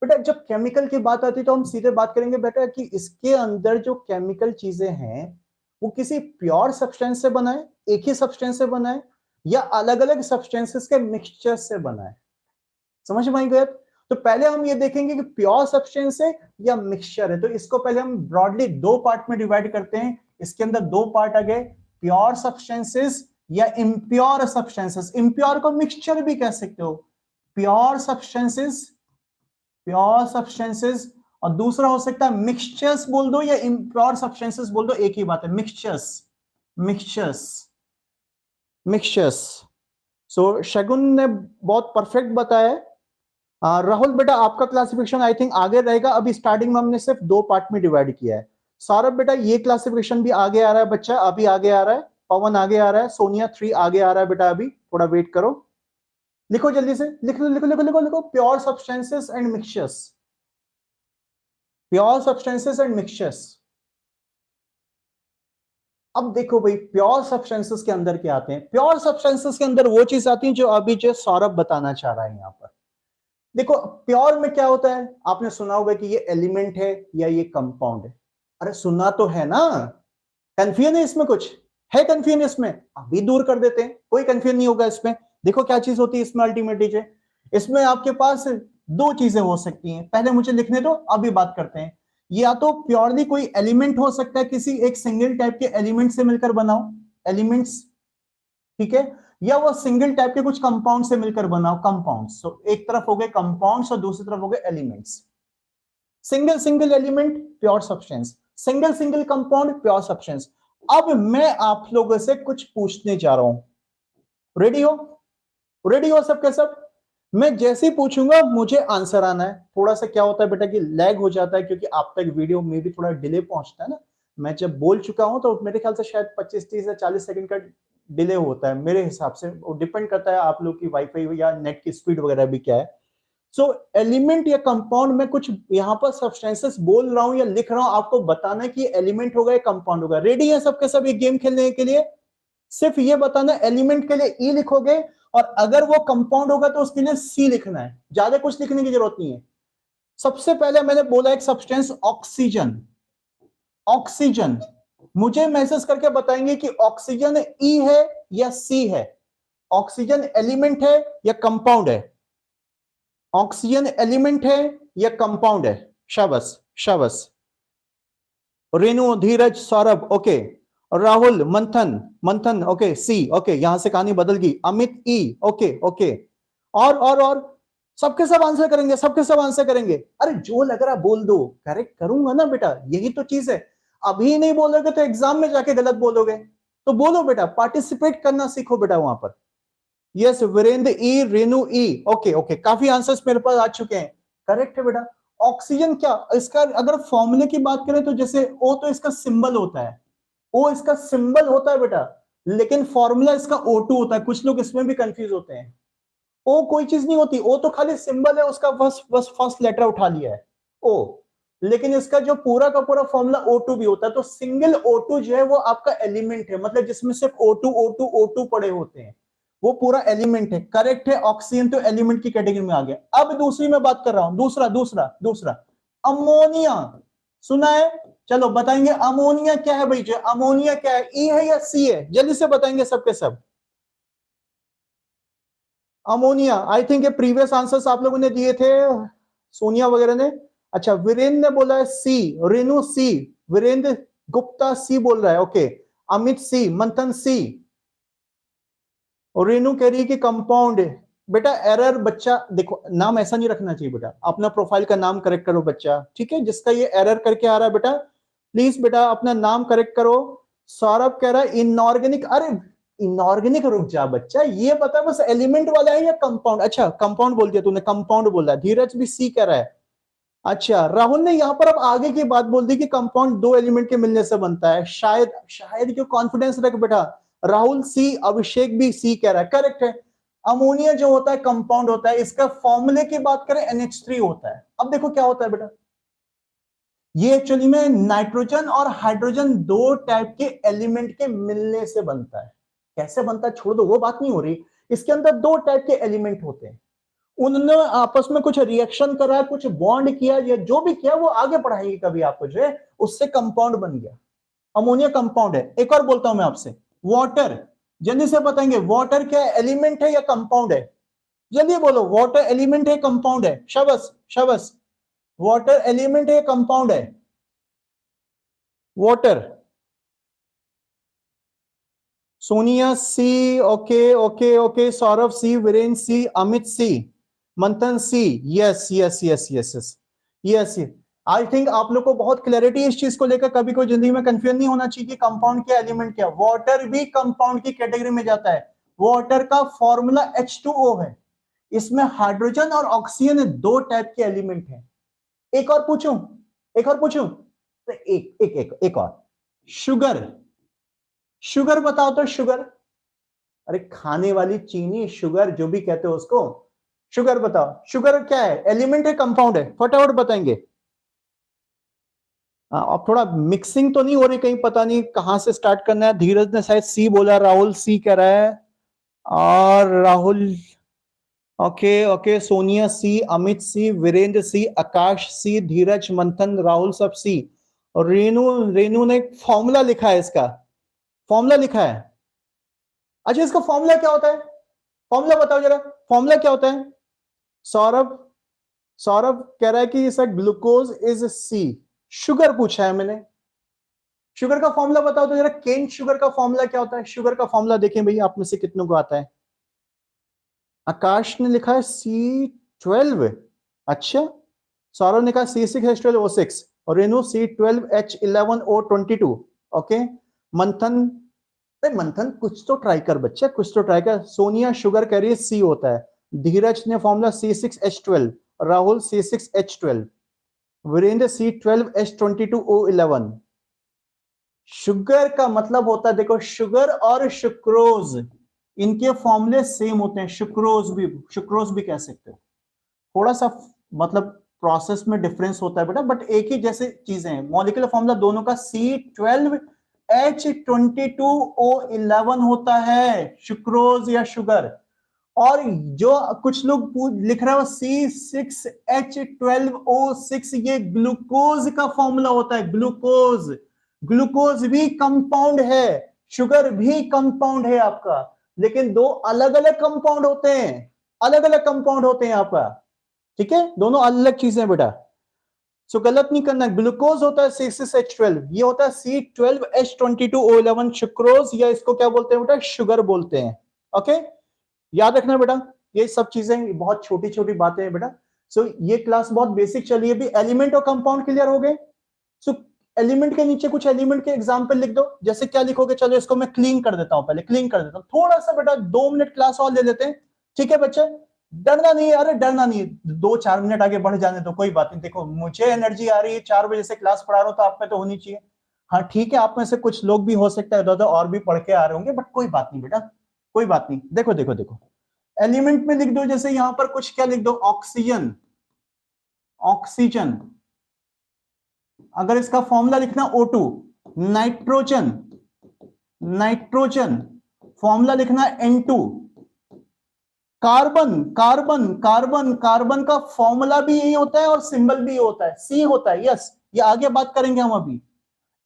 बेटा जब केमिकल की बात आती है तो हम सीधे बात करेंगे बेटा कि इसके अंदर जो केमिकल चीजें हैं वो किसी प्योर सब्सटेंस से बना है, एक ही सब्सटेंस से बना है, या अलग अलग सब्सटेंसेस के मिक्सचर से बना है। समझ में आई बात? तो पहले हम ये देखेंगे कि प्योर सब्सटेंस है या मिक्सचर है। तो इसको पहले हम ब्रॉडली दो पार्ट में डिवाइड करते हैं। इसके अंदर दो पार्ट आ गए, प्योर सब्सटेंसेस या इम्प्योर सब्सटेंसेस। इम्प्योर को मिक्सचर भी कह सकते हो। प्योर सब्सटेंसेस, प्योर सब्सटेंसेस, और दूसरा हो सकता है मिक्सचर्स बोल दो या इम्प्योर सब्सटेंसेस बोल दो, एक ही बात है, मिक्सचर्स, मिक्सचर्स, मिक्सचर्स। सो शगुन ने बहुत परफेक्ट बताया है। राहुल बेटा आपका क्लासिफिकेशन आई थिंक आगे रहेगा, अभी स्टार्टिंग में हमने सिर्फ दो पार्ट में डिवाइड किया है। सौरभ बेटा ये क्लासिफिकेशन भी आगे आ रहा है बच्चा, अभी आगे आ रहा है। पवन आगे आ रहा है, सोनिया 3 आगे आ रहा है बेटा, अभी थोड़ा वेट करो। लिखो जल्दी से, लिख लो लिखो लिखो लिखो लिखो, pure substances and mixtures, pure substances and mixtures. अब देखो भाई प्योर सब्सटेंसेस के अंदर क्या आते हैं। प्योर सब्सटेंसेस के अंदर वो चीज आती है जो अभी जो सौरभ बताना चाह रहा है यहां पर। देखो प्योर में क्या होता है, आपने सुना होगा कि ये एलिमेंट है या ये कंपाउंड है। अरे सुना तो है ना, कंफ्यूजन है इसमें, कुछ है कंफ्यूजन इसमें, अभी दूर कर देते हैं, कोई कंफ्यूजन नहीं होगा इसमें। देखो क्या चीज होती है इसमें अल्टीमेटली, इसमें आपके पास दो चीजें हो सकती हैं, पहले मुझे लिखने दो अभी बात करते हैं। या तो प्योरली कोई एलिमेंट हो सकता है, किसी एक सिंगल टाइप के एलिमेंट से मिलकर बनाओ, एलिमेंट्स, ठीक है, या वो सिंगल टाइप के कुछ कंपाउंड से मिलकर बनाओ, कंपाउंड्स। तो एक तरफ हो गए कंपाउंड्स और दूसरी तरफ हो गए elements. Single single element pure substance, single single compound pure substance. अब मैं आप लोगों से कुछ पूछने जा रहा हूं, रेडी हो? रेडी हो सबके सब? मैं जैसे ही पूछूंगा मुझे आंसर आना है। थोड़ा सा क्या होता है बेटा कि लैग हो जाता है क्योंकि आप तक वीडियो में भी थोड़ा डिले पहुंचता है ना। मैं जब बोल चुका हूं तो मेरे ख्याल से शायद 25 30 या 40 सेकंड का डिले होता है मेरे हिसाब से, वो डिपेंड करता है आप लोग की वाईफाई या नेट की स्पीड वगैरह भी क्या है। सो एलिमेंट या कंपाउंड में कुछ यहां पर सब्सटेंसेस बोल रहा हूं या लिख रहा हूं, आपको बताना कि एलिमेंट होगा या कंपाउंड होगा। रेडी है सबके सब ये गेम खेलने के लिए? सिर्फ ये बताना एलिमेंट के लिए ई लिखोगे और अगर वो कंपाउंड होगा तो उसके लिए सी लिखना है, ज्यादा कुछ लिखने की जरूरत नहीं है। सबसे पहले मैंने बोला एक सब्सटेंस ऑक्सीजन, ऑक्सीजन, मुझे मैसेज करके बताएंगे कि ऑक्सीजन ई है या सी है, ऑक्सीजन एलिमेंट है या कंपाउंड है, ऑक्सीजन एलिमेंट है या कंपाउंड है। शाबाश शाबाश, रेणु धीरज सौरभ ओके, राहुल मंथन, मंथन ओके सी ओके, यहां से कहानी बदल गई, अमित ई ओके ओके, और सबके सब आंसर करेंगे, सबके सब आंसर करेंगे। अरे जो लग रहा बोल दो, करेक्ट करूंगा ना बेटा, यही तो चीज है। अभी नहीं बोलोगे तो एग्जाम में जाके गलत बोलोगे, तो बोलो बेटा, पार्टिसिपेट करना सीखो बेटा वहां पर। यस वीरेंद्र ई, रेणु ई ओके ओके, काफी आंसर्स मेरे पास आ चुके हैं, करेक्ट है बेटा। ऑक्सीजन क्या, इसका अगर फॉर्मूले की बात करें तो जैसे ओ तो इसका सिंबल होता है, ओ इसका सिंबल होता है बेटा, लेकिन फॉर्मूला इसका O2 होता है। कुछ लोग इसमें भी कंफ्यूज होते हैं, ओ कोई चीज नहीं होती, ओ तो खाली सिंबल है उसका, बस बस फर्स्ट लेटर उठा लिया है ओ, लेकिन इसका जो पूरा का पूरा फॉर्मूला O2 भी होता है। तो सिंगल O2 जो है वो आपका एलिमेंट है, मतलब जिसमें सिर्फ O2 O2 O2 पड़े होते हैं, वो पूरा एलिमेंट है। करेक्ट है, ऑक्सीजन तो एलिमेंट की कैटेगरी में आ गया। अब दूसरी मैं बात कर रहा हूं, दूसरा दूसरा दूसरा अमोनिया, सुना है? चलो बताएंगे अमोनिया क्या है भाई, जो अमोनिया क्या है, ई है या सी है, जल्दी से बताएंगे सबके सब। अमोनिया, आई थिंक ये प्रीवियस आंसर्स आप लोगों ने दिए थे, सोनिया वगैरह ने। अच्छा, वीरेंद्र ने बोला है सी, रेणु सी, वीरेंद्र गुप्ता सी बोल रहा है, ओके। अमित सी, मंथन सी, और रेणु कह रही है कि कंपाउंड। बेटा एरर, बच्चा देखो नाम ऐसा नहीं रखना चाहिए बेटा, अपना प्रोफाइल का नाम करेक्ट करो बच्चा, ठीक है? जिसका ये एरर करके आ रहा है बेटा, प्लीज बेटा अपना नाम करेक्ट करो। सौरभ कह रहा है इनऑर्गेनिक, अरे इनऑर्गेनिक रुक जा बच्चा, ये बता बस एलिमेंट वाला है या कंपाउंड? अच्छा कंपाउंड बोल दिया तूने, कंपाउंड बोला। धीरज भी सी कह रहा है। अच्छा राहुल ने यहां पर अब आगे की बात बोल दी कि कंपाउंड दो एलिमेंट के मिलने से बनता है, शायद शायद क्यों, कॉन्फिडेंस रख बेटा। राहुल सी, अभिषेक भी सी कह रहा है, करेक्ट है। अमोनिया जो होता है कंपाउंड होता है, इसका फॉर्मूले की बात करें NH3 होता है। अब देखो क्या होता है बेटा, ये एक्चुअली में नाइट्रोजन और हाइड्रोजन दो टाइप के एलिमेंट के मिलने से बनता है। कैसे बनता है छोड़ दो, वो बात नहीं हो रही। इसके अंदर दो टाइप के एलिमेंट होते हैं, उन्होंने आपस में कुछ रिएक्शन करा, कुछ बॉन्ड किया, या जो भी किया वो आगे बढ़ाएगी कभी आपको, जो है उससे कंपाउंड बन गया। अमोनिया कंपाउंड है। एक और बोलता हूं मैं आपसे, वाटर, जल्दी से बताएंगे वाटर क्या एलिमेंट है या कंपाउंड है? जल्दी बोलो, वाटर एलिमेंट है कंपाउंड है? शबस शबस, वाटर एलिमेंट है कंपाउंड है? वाटर, सोनिया सी, ओके ओके ओके, सौरभ सी, वीरेन सी, अमित सी, मंथन सी, yes yes yes yes yes yes. I think आप लोग को बहुत क्लैरिटी इस चीज को लेकर, कभी कोई जिंदगी में कंफ्यूजन नहीं होना चाहिए कि कंपाउंड क्या एलिमेंट क्या। वाटर भी कंपाउंड की कैटेगरी में जाता है। वाटर का फॉर्मूला H2O है, इसमें हाइड्रोजन और ऑक्सीजन दो टाइप के एलिमेंट हैं। एक और पूछूं, एक और पूछूं, तो एक एक एक एक और, शुगर, शुगर बताओ तो शुगर, अरे खाने वाली चीनी, शुगर जो भी कहते हो उसको, शुगर बताओ, शुगर क्या है, एलिमेंट है कंपाउंड है? फटाफट बताएंगे। अब थोड़ा मिक्सिंग तो नहीं हो रही कहीं, पता नहीं कहां से स्टार्ट करना है। धीरज ने शायद सी बोला, राहुल सी कह रहा है, और राहुल ओके ओके, सोनिया सी, अमित सी, वीरेंद्र सी, आकाश सी, धीरज, मंथन, राहुल सब सी, और रेनू, रेनू ने फॉर्मूला लिखा है, इसका फॉर्मूला लिखा है। अच्छा इसका फॉर्मूला क्या होता है, फॉर्मूला बताओ जरा, फॉर्मूला क्या होता है? सौरभ, सौरभ कह रहा है कि sir glucose is C, sugar पूछा है मैंने, शुगर का फॉर्मूला बताओ तो जरा, केन शुगर का फॉर्मूला क्या होता है? शुगर का फॉर्मूला देखें भाई, आप में से कितनों को आता है? आकाश ने लिखा है C12, अच्छा। सौरभ ने कहा C6H12O6, और रेनू C12H11O22, ओके। मंथन, मंथन कुछ तो ट्राई कर बच्चा, कुछ तो ट्राई कर। सोनिया शुगर कह रही है सी होता है। धीरज ने formula C6H12, Rahul C6H12, Virendra C12H22O11। Sugar का मतलब होता है, देखो शुगर और शुक्रोज, इनके फॉर्मूले सेम होते हैं। शुक्रोज भी कह सकते हो, थोड़ा सा मतलब प्रोसेस में डिफरेंस होता है बेटा, बट एक ही जैसे चीजें हैं। मॉलिक्यूलर फॉर्मूला दोनों का C12H22O11 होता है, शुक्रोज या शुगर। और जो कुछ लोग लिख रहे हो C6H12O6, ये ग्लूकोज का फॉर्मूला होता है, ग्लूकोज। ग्लूकोज भी कंपाउंड है, शुगर भी कंपाउंड है आपका, लेकिन दो अलग अलग कंपाउंड होते हैं, अलग अलग कंपाउंड होते हैं आपका, ठीक है? दोनों अलग चीजें बेटा, सो गलत नहीं करना। ग्लूकोज होता है C6H12, ये होता है C12H22O11 शुक्रोज, या इसको क्या बोलते हैं बेटा, शुगर बोलते हैं, ओके। याद रखना बेटा, ये सब चीजें बहुत छोटी छोटी बातें हैं बेटा। सो ये क्लास बहुत बेसिक चली है। भी एलिमेंट और कंपाउंड क्लियर हो गए। सो एलिमेंट के नीचे कुछ एलिमेंट के एग्जांपल लिख दो, जैसे क्या लिखोगे, चलो इसको मैं क्लीन कर देता हूं, पहले क्लीन कर देता हूं थोड़ा सा बेटा, 2 मिनट क्लास और ले लेते हैं, ठीक है बच्चे? डरना नहीं है, अरे डरना नहीं है, 2-4 मिनट आगे बढ़ जाने तो कोई बात नहीं। देखो मुझे एनर्जी आ रही है, 4 बजे से क्लास पढ़ा रहा हूं, तो आप में तो होनी चाहिए। हाँ ठीक है, आप में से कुछ लोग भी हो सकता है और भी पढ़ के आ रहे होंगे, बट कोई बात नहीं बेटा, कोई बात नहीं। देखो देखो देखो, एलिमेंट में लिख दो, जैसे यहां पर कुछ क्या लिख दो, ऑक्सीजन, ऑक्सीजन। अगर इसका फॉर्मूला लिखना O2, नाइट्रोजन, नाइट्रोजन, फॉर्मूला लिखना N2, carbon, carbon, carbon, carbon का फॉर्मूला भी यही होता है और सिंबल भी होता है, C होता है। यस, ये आगे बात करेंगे हम अभी।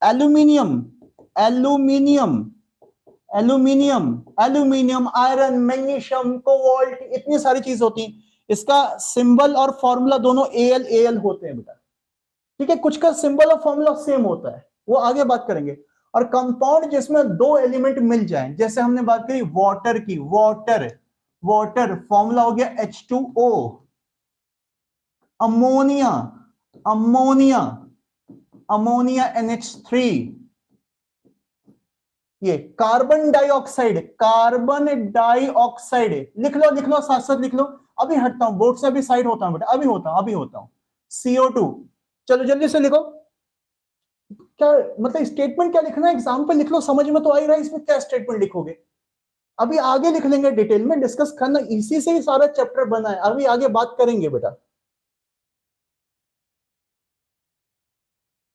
Aluminium, aluminium, aluminium, aluminium, iron, magnesium, cobalt, इतनी सारी चीज होती हैं, इसका सिंबल और फॉर्मूला दोनों Al Al होते हैं बेटा। ठीक है, कुछ का सिंबल और फॉर्मूला सेम होता है, वो आगे बात करेंगे। और कंपाउंड जिसमें दो एलिमेंट मिल जाएं, जैसे हमने बात करी वाटर की, वाटर, वाटर फॉर्मूला हो गया H2O, ammonia, ammonia, ammonia NH3, ये कार्बन डाइऑक्साइड, कार्बन डाइऑक्साइड, लिख लो साथ साथ लिख लो। अभी हटता हूं बोर्ड से, अभी साइड होता हूं बेटा, अभी होता हूं। CO2, चलो जल्दी से लिखो। क्या मतलब स्टेटमेंट क्या लिखना है, एग्जाम पे लिख लो, समझ में तो आ ही रहा है, इसमें क्या स्टेटमेंट लिखोगे, अभी आगे लिख लेंगे, डिटेल में डिस्कस करना, इसी से ही सारा चैप्टर बना है, अभी आगे बात करेंगे बेटा।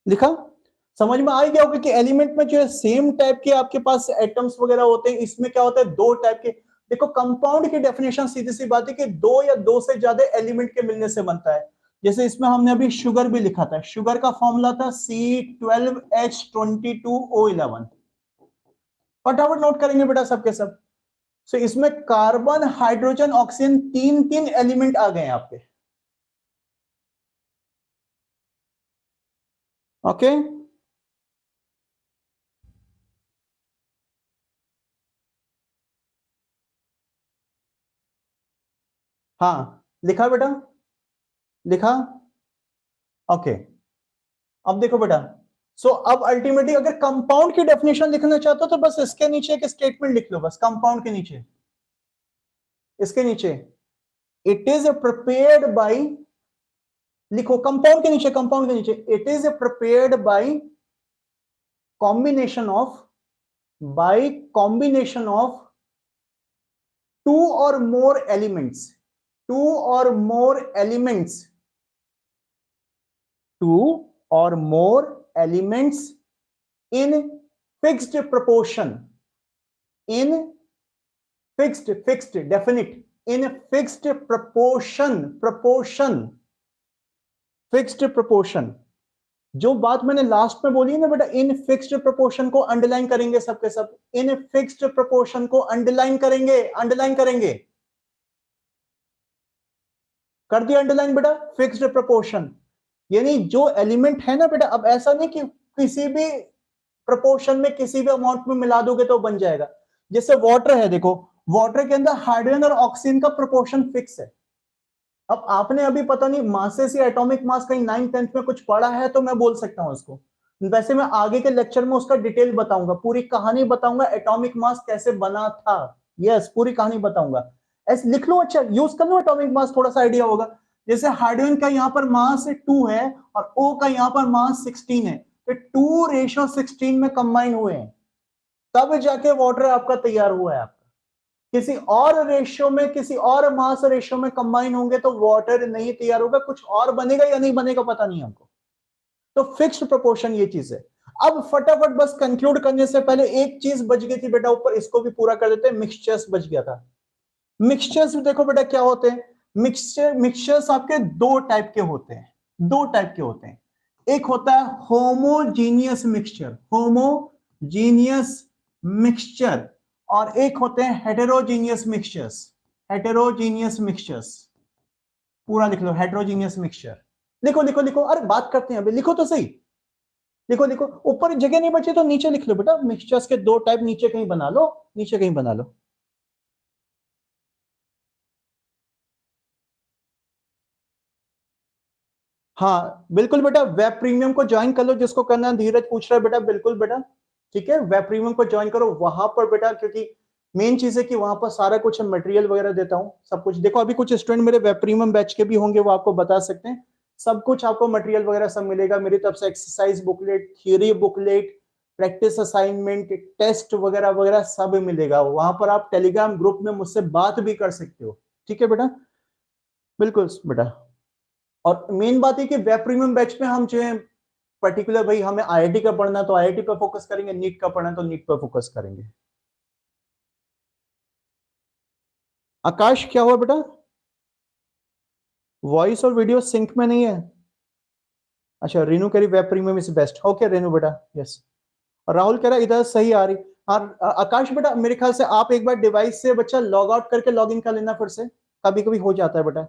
लिखा, समझ में आ गया होगा कि एलिमेंट में जो है सेम टाइप के आपके पास एटम्स वगैरह होते हैं, इसमें क्या होता है दो टाइप के। देखो कंपाउंड की डेफिनेशन सीधी सी बात है कि दो या दो से ज्यादा एलिमेंट के मिलने से बनता है। जैसे इसमें हमने अभी शुगर भी लिखा था, शुगर का फॉर्मूला था C12H22O11, फटाफट नोट करेंगे बेटा सबके सब। सो इसमें कार्बन, हाइड्रोजन, ऑक्सीजन, तीन तीन एलिमेंट आ गए आपके। ओके, हाँ लिखा बेटा, लिखा, ओके। अब देखो बेटा, सो अब अल्टीमेटली अगर कंपाउंड की डेफिनेशन लिखना चाहते हो तो बस इसके नीचे एक स्टेटमेंट लिख लो, बस कंपाउंड के नीचे, इसके नीचे, इट इज प्रिपेयर्ड बाय, लिखो कंपाउंड के नीचे, कंपाउंड के नीचे, it is prepared by combination of, by combination of two or more elements, two or more elements, two or more elements in fixed proportion, in fixed definite, in fixed proportion, proportion, fixed proportion। जो बात मैंने last में बोली है ना बेटा, in fixed proportion को underline करेंगे सबके सब, इन फिक्स्ड प्रोपोर्शन को अंडरलाइन करेंगे, अंडरलाइन करेंगे, कर दिया अंडरलाइन बेटा, फिक्स्ड प्रोपोर्शन। यानी जो एलिमेंट है ना बेटा, अब ऐसा नहीं कि किसी भी प्रोपोर्शन में किसी भी अमाउंट में मिला दोगे तो बन जाएगा। जैसे वाटर है, देखो वाटर के अंदर हाइड्रोजन और ऑक्सीजन का प्रोपोर्शन फिक्स है। अब आपने अभी पता नहीं मासेस या एटॉमिक मास कहीं 9th-10th में कुछ पढ़ा है तो मैं बोल सकता हूं उसको, वैसे मैं आगे के लेक्चर में उसका डिटेल बताऊंगा, पूरी कहानी बताऊंगा एटॉमिक मास कैसे बना था। यस, पूरी कहानी बताऊंगा, ऐसे लिख लो, अच्छा यूज कर लो एटॉमिक मास, थोड़ा सा आइडिया होगा। जैसे हाइड्रोजन का यहाँ पर मास 2 है और O का यहाँ पर मास 16 है, तो 2:16 में कंबाइन हुए हैं, तब जाके वाटर आपका तैयार हुआ है। आपका किसी और रेशियो में, किसी और मास रेशियो में कंबाइन होंगे तो वाटर नहीं तैयार होगा, कुछ और बनेगा या नहीं बनेगा पता नहीं हमको। तो फिक्स्ड प्रोपोर्शन ये चीज है। अब फटाफट बस कंक्लूड करने से पहले एक चीज बच गई थी बेटा ऊपर, इसको भी पूरा कर देते हैं, मिक्सचर्स बच गया था। मिक्सचर्स देखो बेटा क्या होते हैं, मिक्सचर्स आपके दो टाइप के होते हैं, दो टाइप के होते हैं। एक होता है होमोजीनियस मिक्सचर, होमोजीनियस मिक्सचर, और एक होते हैं हेटेरोजीनियस मिक्सचर्स, हेटेरोजीनियस मिक्सचर्स। पूरा लिख लो, हेटेरोजीनियस मिक्सचर, लिखो लिखो लिखो, अरे बात करते हैं अभी, लिखो तो सही, लिखो लिखो, ऊपर जगह नहीं बची तो नीचे लिख लो बेटा, मिक्सचर्स के दो टाइप नीचे कहीं बना लो, नीचे कहीं बना लो। हाँ बिल्कुल बेटा, वेब प्रीमियम को ज्वाइन कर लो, जिसको करना है, धीरज पूछ रहा है बेटा, बिल्कुल बेटा, ठीक है, वेब प्रीमियम को ज्वाइन करो वहां पर बेटा, क्योंकि मेन चीज है कि वहां पर सारा कुछ मटेरियल वगैरह देता हूँ, सब कुछ। देखो अभी कुछ स्टूडेंट मेरे वेब प्रीमियम बैच के भी होंगे, वो आपको बता सकते हैं, सब कुछ आपको मटेरियल वगैरह सब मिलेगा मेरी तरफ से, exercise booklet, theory booklet, practice assignment, test वगैरह वगैरह सब मिलेगा वहां पर। आप टेलीग्राम ग्रुप में मुझसे बात भी कर सकते हो, ठीक है बेटा? बिल्कुल बेटा। और मेन बात है कि वेब प्रीमियम बैच में हम जो है पर्टिकुलर भाई हमें आईआईटी का पढ़ना तो आईआईटी पे फोकस करेंगे, नीट का पढ़ना तो नीट पे फोकस करेंगे। आकाश क्या हुआ बेटा? वॉइस और वीडियो सिंक में नहीं है? अच्छा, रेनू कह रही web premium is best. Okay Renu बेटा, यस। और राहुल कह रहा है इधर सही आ रही। और आकाश बेटा मेरे ख्याल से आप एक बार डिवाइस से बच्चा लॉग आउट करके लॉग इन कर लेना फिर से, कभी कभी हो जाता है बेटा।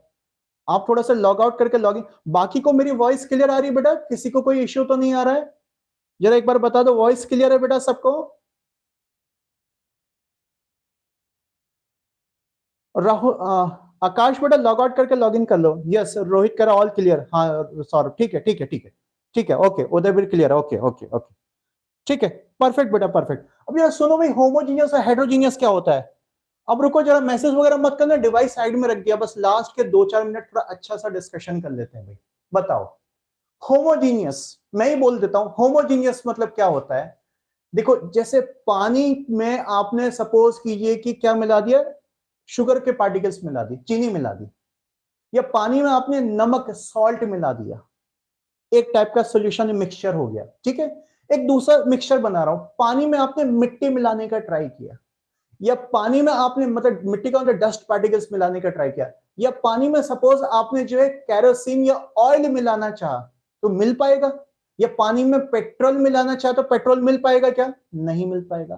आप थोड़ा सा लॉग आउट करके लॉग इन। बाकी को मेरी वॉइस क्लियर आ रही है बेटा? किसी को कोई इश्यू तो नहीं आ रहा है? जरा एक बार बता दो, वॉइस क्लियर है बेटा सबको? राहुल आकाश बेटा लॉग आउट करके लॉग इन कर लो। यस रोहित कह रहा ऑल क्लियर। हाँ सौरभ ठीक है ठीक है ठीक है ठीक है। ओके उदय भी क्लियर है। ओके ओके ओके ठीक है, परफेक्ट बेटा परफेक्ट। अब यार सुनो भाई, होमोजीनियस और हेटेरोजीनियस क्या होता है? अब रुको जरा, मैसेज वगैरह मत करना, डिवाइस साइड में रख दिया, बस लास्ट के 2-4 मिनट थोड़ा अच्छा सा डिस्कशन कर लेते हैं भाई। बताओ होमोजीनियस, मैं ही बोल देता हूं होमोजीनियस मतलब क्या होता है। देखो जैसे पानी में आपने सपोज कीजिए कि क्या मिला दिया, शुगर के पार्टिकल्स मिला दी, चीनी मिला दी, या पानी में आपने नमक सॉल्ट मिला दिया, एक टाइप का सॉल्यूशन मिक्सचर हो गया, ठीक है। एक दूसरा मिक्सचर बना रहा हूं, पानी में आपने मिट्टी मिलाने का ट्राई किया, या पानी में आपने मतलब मिट्टी का मतलब डस्ट पार्टिकल्स मिलाने का ट्राई किया, या पानी में सपोज आपने जो है कैरोसिन या ऑयल मिलाना चाहा तो मिल पाएगा, या पानी में पेट्रोल मिलाना चाहा तो पेट्रोल मिल पाएगा क्या? नहीं मिल पाएगा।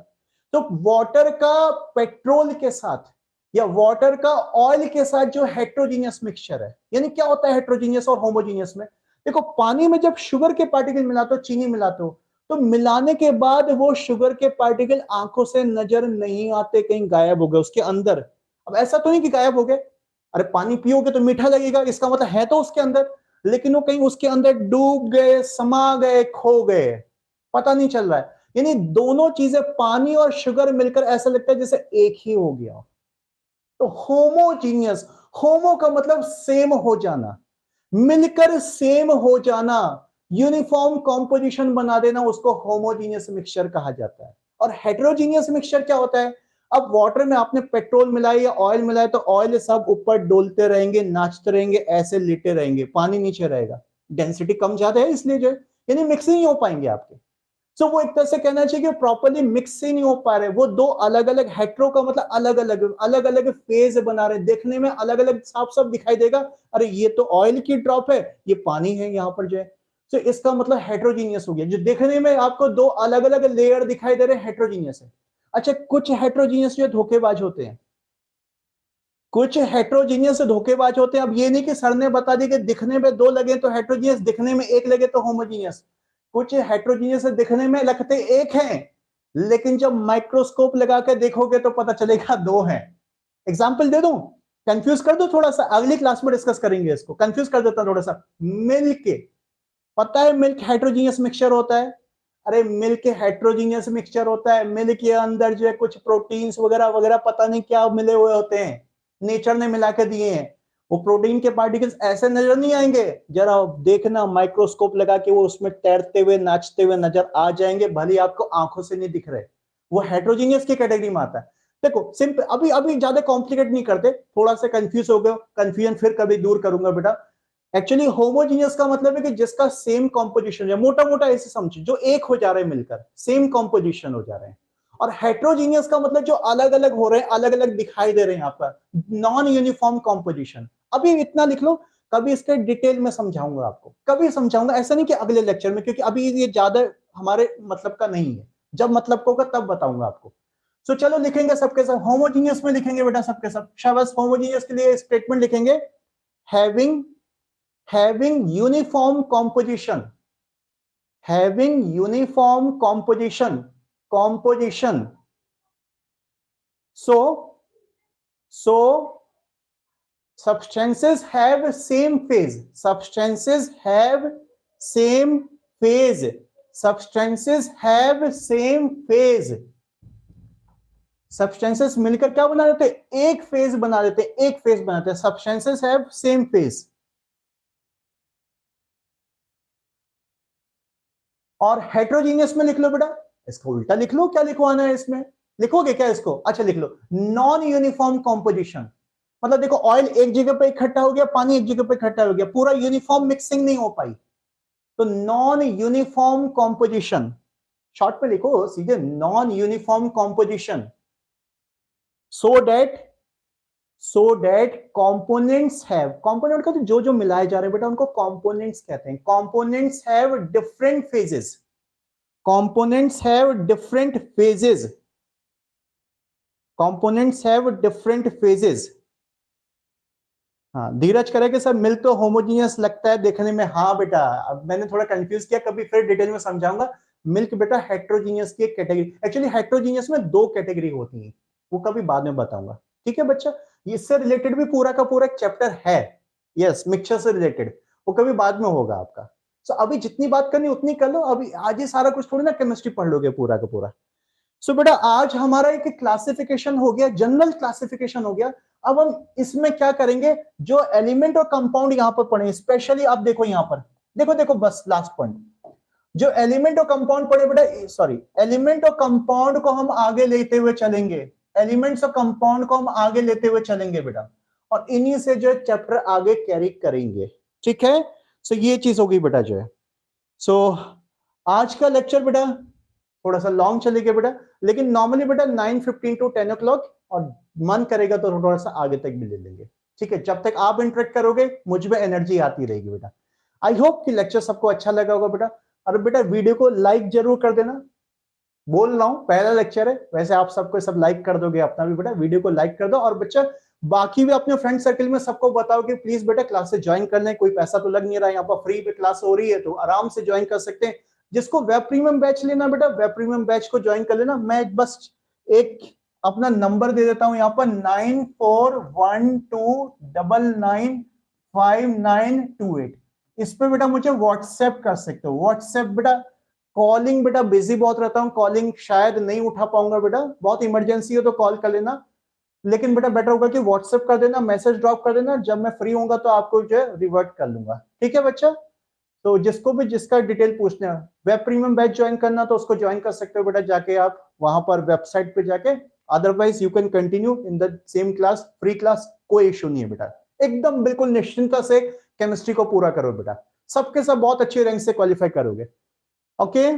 तो वाटर का पेट्रोल के साथ या वाटर का ऑयल के साथ जो हेट्रोजीनियस मिक्सचर है, यानी क्या होता है हेट्रोजीनियस और होमोजीनियस में? देखो पानी में जब शुगर के पार्टिकल मिलाते हो, चीनी मिलाते हो, तो मिलाने के बाद वो शुगर के पार्टिकल आंखों से नजर नहीं आते, कहीं गायब हो गए उसके अंदर। अब ऐसा तो नहीं कि गायब हो गए, अरे पानी पियोगे तो मीठा लगेगा, इसका मतलब है तो उसके अंदर, लेकिन वो कहीं उसके अंदर डूब गए, समा गए, खो गए, पता नहीं चल रहा है। यानी दोनों चीजें पानी और शुगर मिलकर ऐसा लगता है जैसे एक ही हो गया। तो होमोजीनियस, होमो का मतलब सेम हो जाना, मिलकर सेम हो जाना, यूनिफॉर्म कॉम्पोजिशन बना देना, उसको होमोजीनियस मिक्सचर कहा जाता है। और हेटेरोजीनियस मिक्सचर क्या होता है? अब वाटर में आपने पेट्रोल मिलाया या ऑयल मिलाया तो ऑयल सब ऊपर डोलते रहेंगे, नाचते रहेंगे, ऐसे लेटे रहेंगे, पानी नीचे रहेगा, डेंसिटी कम ज्यादा है इसलिए जो है, यानी मिक्स नहीं हो पाएंगे आपके। सो वो एक तरह से कहना चाहिए कि प्रॉपर्ली मिक्स ही नहीं हो पा रहे, वो दो अलग अलग, हेट्रो का मतलब अलग अलग अलग अलग फेज बना रहे, देखने में अलग अलग साफ साफ दिखाई देगा, अरे ये तो ऑयल की ड्रॉप है, ये पानी है यहाँ पर जो है। तो इसका मतलब हेट्रोजीनियस हो गया, जो देखने में आपको दो अलग अलग लेयर दिखाई दे रहे हैं, हेट्रोजीनियस है। अच्छा कुछ हेट्रोजीनियस जो धोखेबाज होते हैं, कुछ हेट्रोजीनियस धोखेबाज होते हैं। अब ये नहीं कि सर ने बता दिया कि दिखने में दो लगे तो हेट्रोजीनियस, दिखने में एक लगे तो होमोजीनियस। कुछ हेट्रोजीनियस दिखने में लगते एक हैं, लेकिन जब माइक्रोस्कोप लगा के देखोगे तो पता चलेगा दो हैं। एग्जाम्पल दे दूं, कंफ्यूज कर दो थोड़ा सा, अगली क्लास में डिस्कस करेंगे इसको, कंफ्यूज कर देता थोड़ा सा। मिल्क, पता है मिल्क हेट्रोजीनियस मिक्सचर होता है? अरे मिल्क हेट्रोजीनियस मिक्सचर होता है, मिल्क के अंदर जो है कुछ प्रोटीन्स वगैरह वगैरह पता नहीं क्या मिले हुए होते हैं, नेचर ने मिला के दिए हैं। वो प्रोटीन के पार्टिकल्स ऐसे नजर नहीं आएंगे, जरा देखना माइक्रोस्कोप लगा के वो उसमें तैरते हुए नाचते हुए नजर आ जाएंगे, भले ही आपको आंखों से नहीं दिख रहे, वो हेट्रोजीनियस की कैटेगरी में आता है। देखो सिंपल, अभी अभी ज्यादा कॉम्प्लिकेट नहीं करते, थोड़ा सा कंफ्यूज हो गए, कंफ्यूजन फिर कभी दूर करूंगा बेटा। एक्चुअली होमोजीनियस का मतलब है कि जिसका सेम कॉम्पोजिशन है, मोटा मोटा ऐसे समझो, जो एक हो जा रहे हैं मिलकर, सेम कॉम्पोजिशन हो जा रहे हैं। और हेट्रोजीनियस का मतलब जो अलग अलग हो रहे हैं, अलग अलग दिखाई दे रहे हैं यहाँ पर, नॉन यूनिफॉर्म कॉम्पोजिशन। अभी इतना लिख लो, कभी इसके डिटेल में समझाऊंगा आपको, कभी समझाऊंगा, ऐसा नहीं कि अगले लेक्चर में, क्योंकि अभी ये ज्यादा हमारे मतलब का नहीं है, जब मतलब का होगा तब बताऊंगा आपको। सो चलो लिखेंगे सबके सब, होमोजीनियस में लिखेंगे बेटा सबके सब, शाबाश। होमोजीनियस के लिए स्टेटमेंट लिखेंगे, having uniform composition, having uniform composition, so substances have same phase, substances have same phase, substances have same phase, substances मिलकर क्या बना देते हैं? एक फेज बना देते हैं, एक फेज बनाते हैं, substances have same phase। और हेट्रोजीनियस में लिख लो बेटा, इसको उल्टा लिख लो, क्या लिखवाना है इसमें, लिखोगे क्या इसको? अच्छा लिख लो, नॉन यूनिफॉर्म कॉम्पोजिशन, मतलब देखो ऑयल एक जगह पे इकट्ठा हो गया, पानी एक जगह पे इकट्ठा हो गया, पूरा यूनिफॉर्म मिक्सिंग नहीं हो पाई, तो नॉन यूनिफॉर्म कॉम्पोजिशन, शॉर्ट में लिखो सीधे, non uniform composition, so that components have, component का तो जो जो मिलाए जा रहे हैं बेटा उनको कंपोनेंट्स कहते हैं, components have different phases, components have different phases, components have different phases। हाँ धीरज करेगा सर मिल्क तो होमोजीनियस लगता है देखने में, हाँ बेटा अब मैंने थोड़ा कंफ्यूज किया, कभी फिर डिटेल में समझाऊंगा। मिल्क बेटा हेट्रोजीनियस की एक कैटेगरी, एक्चुअली हेट्रोजीनियस में दो कैटेगरी होती है, वो कभी बाद में बताऊंगा, ठीक है बच्चा, इससे रिलेटेड भी पूरा का पूरा एक चैप्टर है, यस मिक्सचर से रिलेटेड, वो कभी बाद में होगा आपका। सो अभी जितनी बात करनी उतनी कर लो, अभी आज ही सारा कुछ थोड़ी ना केमिस्ट्री पढ़ लोगे पूरा का पूरा। सो बेटा आज हमारा एक क्लासिफिकेशन हो गया, जनरल क्लासिफिकेशन हो गया, अब हम इसमें क्या करेंगे, जो एलिमेंट और कंपाउंड यहां पर पढ़े, स्पेशली आप देखो यहां पर, देखो देखो बस लास्ट पॉइंट, जो एलिमेंट और कंपाउंड पढ़े बेटा, सॉरी एलिमेंट और कंपाउंड को हम आगे लेते हुए चलेंगे, एलिमेंट्स और कंपाउंड को हम आगे लेते हुए चलेंगे बेटा, और इन्हीं से जो चैप्टर आगे कैरी करेंगे, ठीक है। सो ये चीज होगी बेटा जो है। सो आज का लेक्चर बेटा थोड़ा सा लॉन्ग चलेगा बेटा, लेकिन नॉर्मली बेटा 9:15 to 10 o'clock, और मन करेगा तो थोड़ा सा आगे तक भी ले लेंगे, ठीक है, जब तक आप इंटरेक्ट करोगे मुझ में एनर्जी आती रहेगी बेटा। आई होप कि लेक्चर सबको अच्छा लगा होगा बेटा, और बेटा वीडियो को लाइक जरूर कर देना, बोल रहा हूं पहला लेक्चर है, वैसे आप सबको सब लाइक कर दोगे, अपना भी बेटा वीडियो को लाइक कर दो, और बच्चा बाकी भी अपने फ्रेंड सर्कल में सबको बताओ कि प्लीज बेटा क्लास से ज्वाइन कर लें, कोई पैसा तो लग नहीं रहा है, यहाँ पर फ्री पे क्लास हो रही है तो आराम से ज्वाइन कर सकते हैं। जिसको वेब प्रीमियम बैच लेना बेटा, वेब प्रीमियम बैच को ज्वाइन कर लेना, मैं बस एक अपना नंबर दे देता हूं यहाँ पर 9412995928, इस पे बेटा मुझे व्हाट्सएप कर सकते हो, व्हाट्सएप बेटा, कॉलिंग बेटा बिजी बहुत रहता हूं, कॉलिंग शायद नहीं उठा पाऊंगा बेटा, बहुत इमरजेंसी हो तो कॉल कर लेना, लेकिन बेटा बेटर होगा कि व्हाट्सएप कर देना, मैसेज ड्रॉप कर देना, जब मैं फ्री होऊंगा तो आपको जो है रिवर्ट कर लूंगा, ठीक है बच्चा। तो जिसको भी जिसका डिटेल पूछना है, वेब प्रीमियम बैच ज्वाइन करना तो उसको ज्वाइन कर सकते हो बेटा, जाके आप वहां पर वेबसाइट पे जाके, otherwise you can continue in the same class, free class, कोई इश्यू नहीं है बेटा, एकदम बिल्कुल निश्चिंता से केमिस्ट्री को पूरा करो बेटा, सबके सब बहुत अच्छे रैंक से क्वालिफाई करोगे, ओके।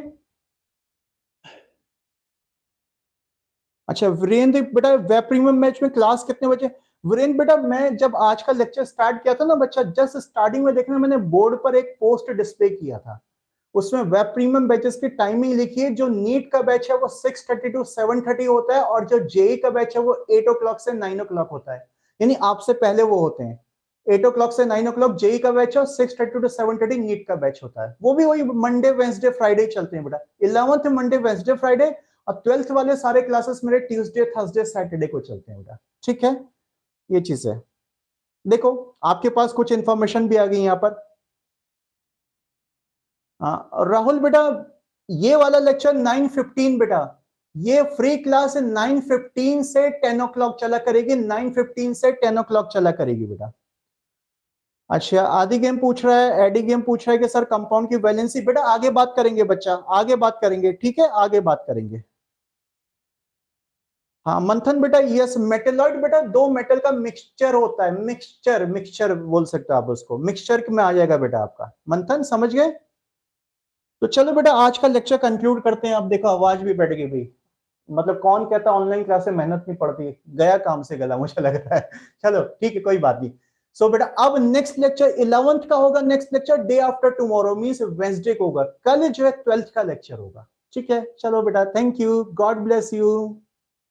अच्छा वीरेंद्र बेटा वेब प्रीमियम बैच में क्लास कितने बजे? वीरेंद्र बेटा मैं जब आज का लेक्चर स्टार्ट किया था ना बच्चा, जस्ट स्टार्टिंग में देखना मैंने बोर्ड पर एक पोस्ट डिस्प्ले किया था, उसमें वेब प्रीमियम बैचेस की टाइमिंग लिखी है, जो नीट का बैच है वो 6:30 to 7:30 होता है, और जो जेई का बैच है वो 8 o'clock से 9 o'clock होता है, यानी आपसे पहले वो होते हैं, 8 o'clock से 9 o'clock जेई का बैच है, और 6:30 to 7:30 नीट का बैच होता है, वो भी वही मंडे वेंसडे फ्राइडे चलते हैं बेटा, 11th मंडे वेंसडे फ्राइडे, और 12th वाले सारे क्लासेस मेरे ट्यूसडे थर्सडे सैटरडे को चलते हैं बेटा, ठीक है, ये चीज है। देखो आपके पास कुछ इंफॉर्मेशन भी आ गई यहाँ पर, राहुल बेटा ये वाला लेक्चर 9:15 बेटा, ये फ्री क्लास 9:15 से 10 o'clock चला करेगी, 9:15 से 10 o'clock चला करेगी बेटा। अच्छा आदि गेम पूछ रहा है, एडी गेम पूछ रहा है कि सर कंपाउंड की वैलेंसी, बेटा आगे बात करेंगे बच्चा, आगे बात करेंगे, ठीक है आगे बात करेंगे। हाँ मंथन बेटा यस, मेटेलॉइड बेटा दो मेटल का मिक्सचर होता है, मिक्सचर बोल सकते हो आप उसको, मिक्सचर में आ जाएगा बेटा आपका, मंथन समझ गए। तो चलो बेटा आज का लेक्चर कंक्लूड करते हैं, अब देखो आवाज भी बैठ गई भाई, मतलब कौन कहता ऑनलाइन क्लास में मेहनत नहीं पड़ती, गया काम से गला मुझे लग रहा है, चलो ठीक है कोई बात नहीं। सो बेटा अब नेक्स्ट लेक्चर 11th का होगा, next lecture day after tomorrow means Wednesday को होगा, कल जो है 12th का लेक्चर होगा, ठीक है। चलो बेटा thank you, God bless you.